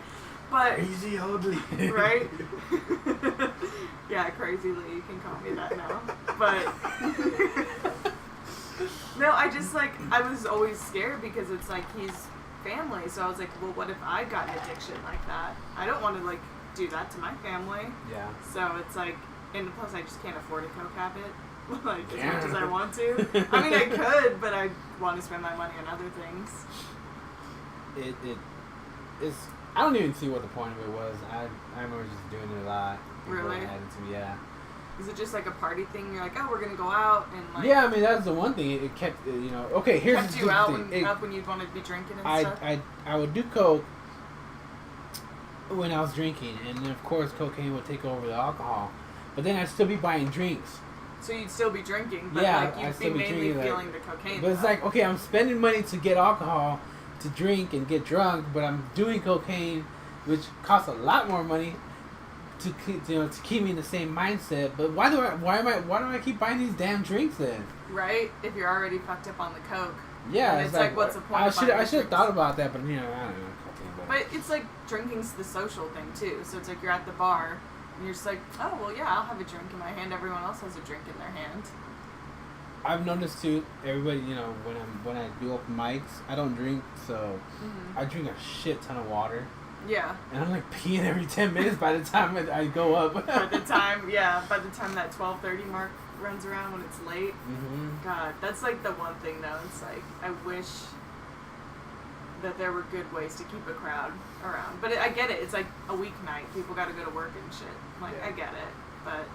but Crazy ugly. right? Yeah, Crazy Lee, you can call me that now. But no, I just like I was always scared because it's like he's family, so I was like, well, what if I got an addiction like that? I don't want to like do that to my family. Yeah. So it's like, and plus I just can't afford a coke habit. Like as Yeah. much as I want to. I mean I could, but I want to spend my money on other things. It is. I don't even see what the point of it was. I remember just doing it a lot. People Really? had it to me, yeah. Is it just like a party thing? You're like, oh, we're gonna go out and like. Yeah, I mean that's the one thing. It kept Okay, here's kept the you out thing. up when you'd want to be drinking and stuff. I would do coke when I was drinking, and then of course cocaine would take over the alcohol. But then I'd still be buying drinks. So you'd still be drinking, but Yeah, like I'd you'd be still be mainly drinking, feeling the cocaine. But it's though. like, okay, I'm spending money to get alcohol, to drink and get drunk, but I'm doing cocaine, which costs a lot more money to keep me in the same mindset. But why do I keep buying these damn drinks then? Right? If you're already fucked up on the coke. Yeah, And it's like, what's the point? I of should buying have drinks? thought about that, but I don't know. But it's like drinking's the social thing too. So it's like you're at the bar and you're just like, oh well, yeah, I'll have a drink in my hand. Everyone else has a drink in their hand. I've noticed too. Everybody, when I do open mics, I don't drink, so I drink a shit ton of water. Yeah. And I'm like peeing every 10 minutes by the time I go up. by the time that 12:30 mark runs around when it's late. God, that's like the one thing though. It's like I wish that there were good ways to keep a crowd around. But I get it. It's like a weeknight. People got to go to work and shit. Like, I get it. But,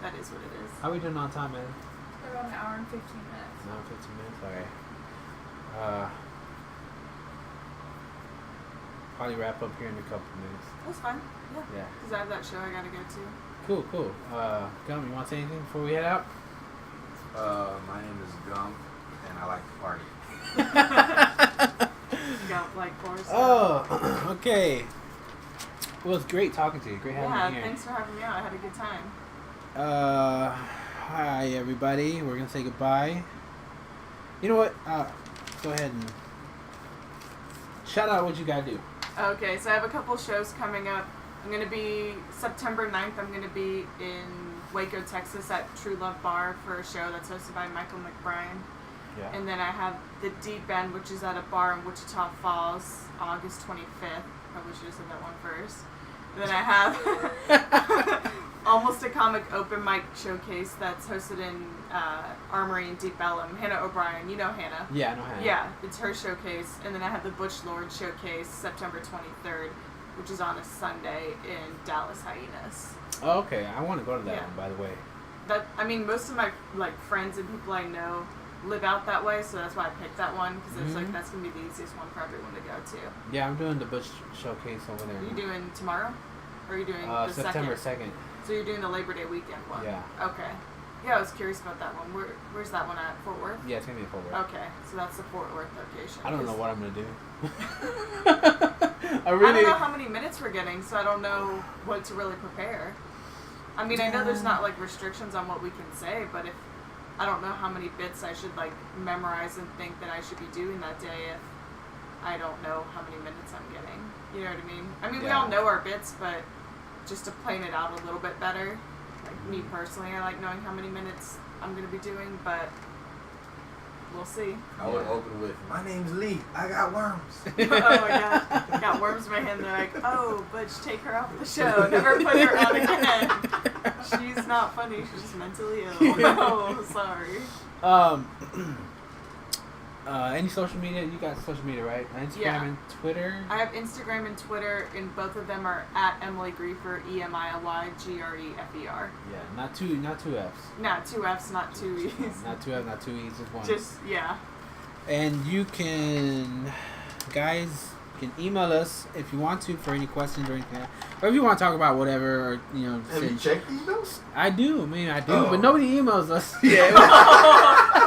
that is what it is. How are we doing on time, man? Around an hour and 15 minutes. No, 15 minutes. Alright. Probably wrap up here in a couple minutes. That's fine. Yeah. Yeah. Because I have that show I got to go to. Cool. Gum, you want to say anything before we head out? My name is Gum, and I like to party. Got like course. Oh, okay. Well, it's great talking to you. Great having you here. Thanks for having me out. I had a good time. Hi everybody. We're gonna say goodbye. You know what? Go ahead and shout out what you gotta do. Okay, so I have a couple shows coming up. I'm going to be, September 9th, I'm going to be in Waco, Texas at True Love Bar for a show that's hosted by Michael McBrien. Yeah. And then I have The Deep End, which is at a bar in Wichita Falls, August 25th. Probably should have said that one first. And then I have Almost a Comic Open Mic Showcase that's hosted in Armory in Deep Ellum. Hannah O'Brien, you know Hannah. Yeah, I know Hannah. Yeah, it's her showcase. And then I have the Butch Lord Showcase, September 23rd, which is on a Sunday in Dallas Hyenas. Oh, okay. I want to go to that Yeah. one, by the way. Most of my friends and people I know live out that way, so that's why I picked that one, because it's like that's gonna be the easiest one for everyone to go to. Yeah, I'm doing the Butch Showcase over there. Are you doing tomorrow? Or are you doing the September 2nd? 2nd. So you're doing the Labor Day weekend one? Yeah. Okay. Yeah, I was curious about that one. Where's that one at? Fort Worth? Yeah, it's gonna be in Fort Worth. Okay, so that's the Fort Worth location. I don't know what I'm gonna do. I don't know how many minutes we're getting, so I don't know what to really prepare. I mean, I know there's not restrictions on what we can say, but I don't know how many bits I should memorize and think that I should be doing that day if I don't know how many minutes I'm getting. You know what I mean? I mean, we all know our bits, but just to plan it out a little bit better. Me personally, I like knowing how many minutes I'm going to be doing, but we'll see. I would open with, my name's Lee, I got worms. Oh my god, I got worms in my hand. They're like, oh, Butch, take her off the show. Never put her on again. She's not funny. She's just mentally ill. Oh, sorry. Any social media? You got social media, right? Instagram and Twitter? I have Instagram and Twitter, and both of them are at Emily Griefer, EMILYGREFER. Yeah, not two F's. Not 2 F's, not 2 E's. Not 2 F's, not 2 E's, just one. Yeah. And you guys can email us if you want to for any questions or anything. Or if you want to talk about whatever, or, Have you checked emails? I do, but nobody emails us. Yeah.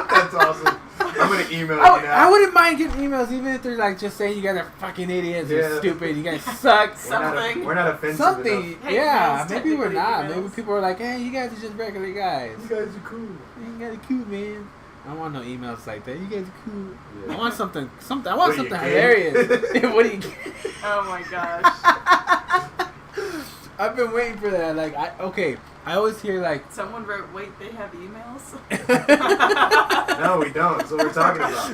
That's awesome. I'm going to email you now. I wouldn't mind getting emails even if they're just saying you guys are fucking idiots or stupid, you guys suck. We're not offensive Something, enough. yeah, maybe we're not. Emails. Maybe people are like, hey, you guys are just regular guys. You guys are cool. You guys are cool, man. I don't want no emails like that. You guys are cool. Yeah. I want something. I want something gay? hilarious. What do you? Oh my gosh. I've been waiting for that. I always hear Someone wrote, wait, they have emails? No, we don't. That's what we're talking about.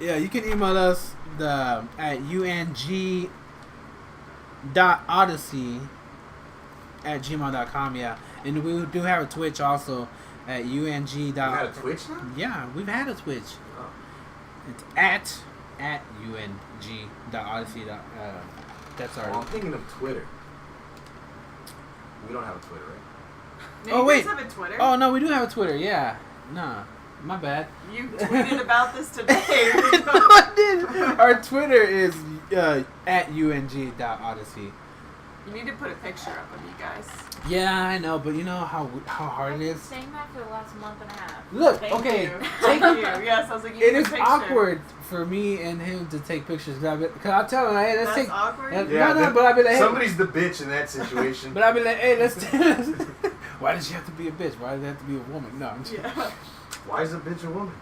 Yeah, you can email us at ung.odyssey@gmail.com. Yeah, and we do have a Twitch also at ung. You got a Twitch now? Yeah, we've had a Twitch. Oh. It's at ung.odyssey. That's our. I'm thinking of Twitter. We don't have a Twitter, right? No, Oh, you wait. guys have a Twitter? Oh no, we do have a Twitter. Yeah, nah, my bad. You tweeted about this today. No, I didn't. Our Twitter is at ung.odyssey. You need to put a picture up of you guys. Yeah, I know, but you know how hard I've it been is. saying that for the last month and a half. Look, Thank okay, you. Thank you. Yes, I was like, you it need a is picture. awkward for me and him to take pictures. Cause I'll tell him, hey, let's That's take. awkward? No, but I'll be like, hey. Somebody's the bitch in that situation. But I'll be like, hey, let's. Why does she have to be a bitch? Why does it have to be a woman? No, I'm just. Yeah. Why is a bitch a woman?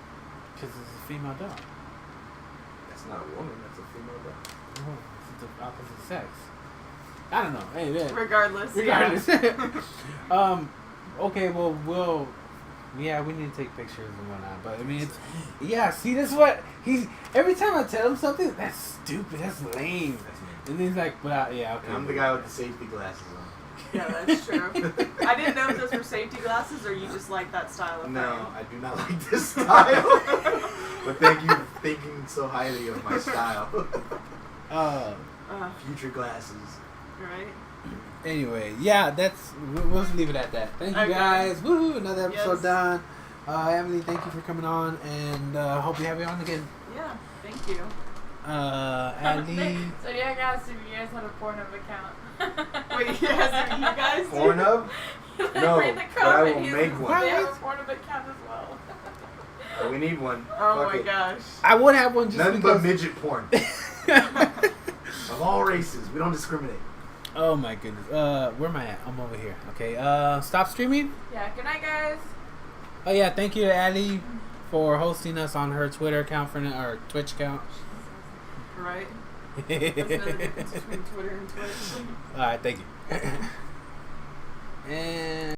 Because it's a female dog. That's not a woman. That's a female dog. Oh, it's the opposite sex. I don't know. Hey, man. Regardless. Regardless. Yeah. Okay, well, yeah, we need to take pictures and whatnot. But I mean, it's, yeah. See, this is what he's. Every time I tell him something, that's stupid. That's lame. And he's like, but yeah, okay. And I'm the guy with the safety glasses on. Yeah, that's true. I didn't know if those were safety glasses or you just like that style of No, frame. I do not like this style. But thank you for thinking so highly of my style. Future glasses. Right? Anyway, yeah, we'll just leave it at that. Thank you guys. Woo! Another episode done. Emily, thank you for coming on, and hope we have you on again. Yeah, thank you. Ali. So yeah, guys, if you guys have a Pornhub account. Wait, yes, you guys do? Pornhub? No, Read the but I will comment. make one. They have a Pornhub account as well. We need one. Oh Fuck my it. gosh. I would have one just Nothing because. but midget porn. Of all races. We don't discriminate. Oh my goodness. Where am I at? I'm over here. Okay. Stop streaming. Yeah, good night, guys. Oh yeah, thank you to Ali for hosting us on her Twitter account or Twitch account. Right? That's another difference between Twitter and Twitch. All right, thank you. And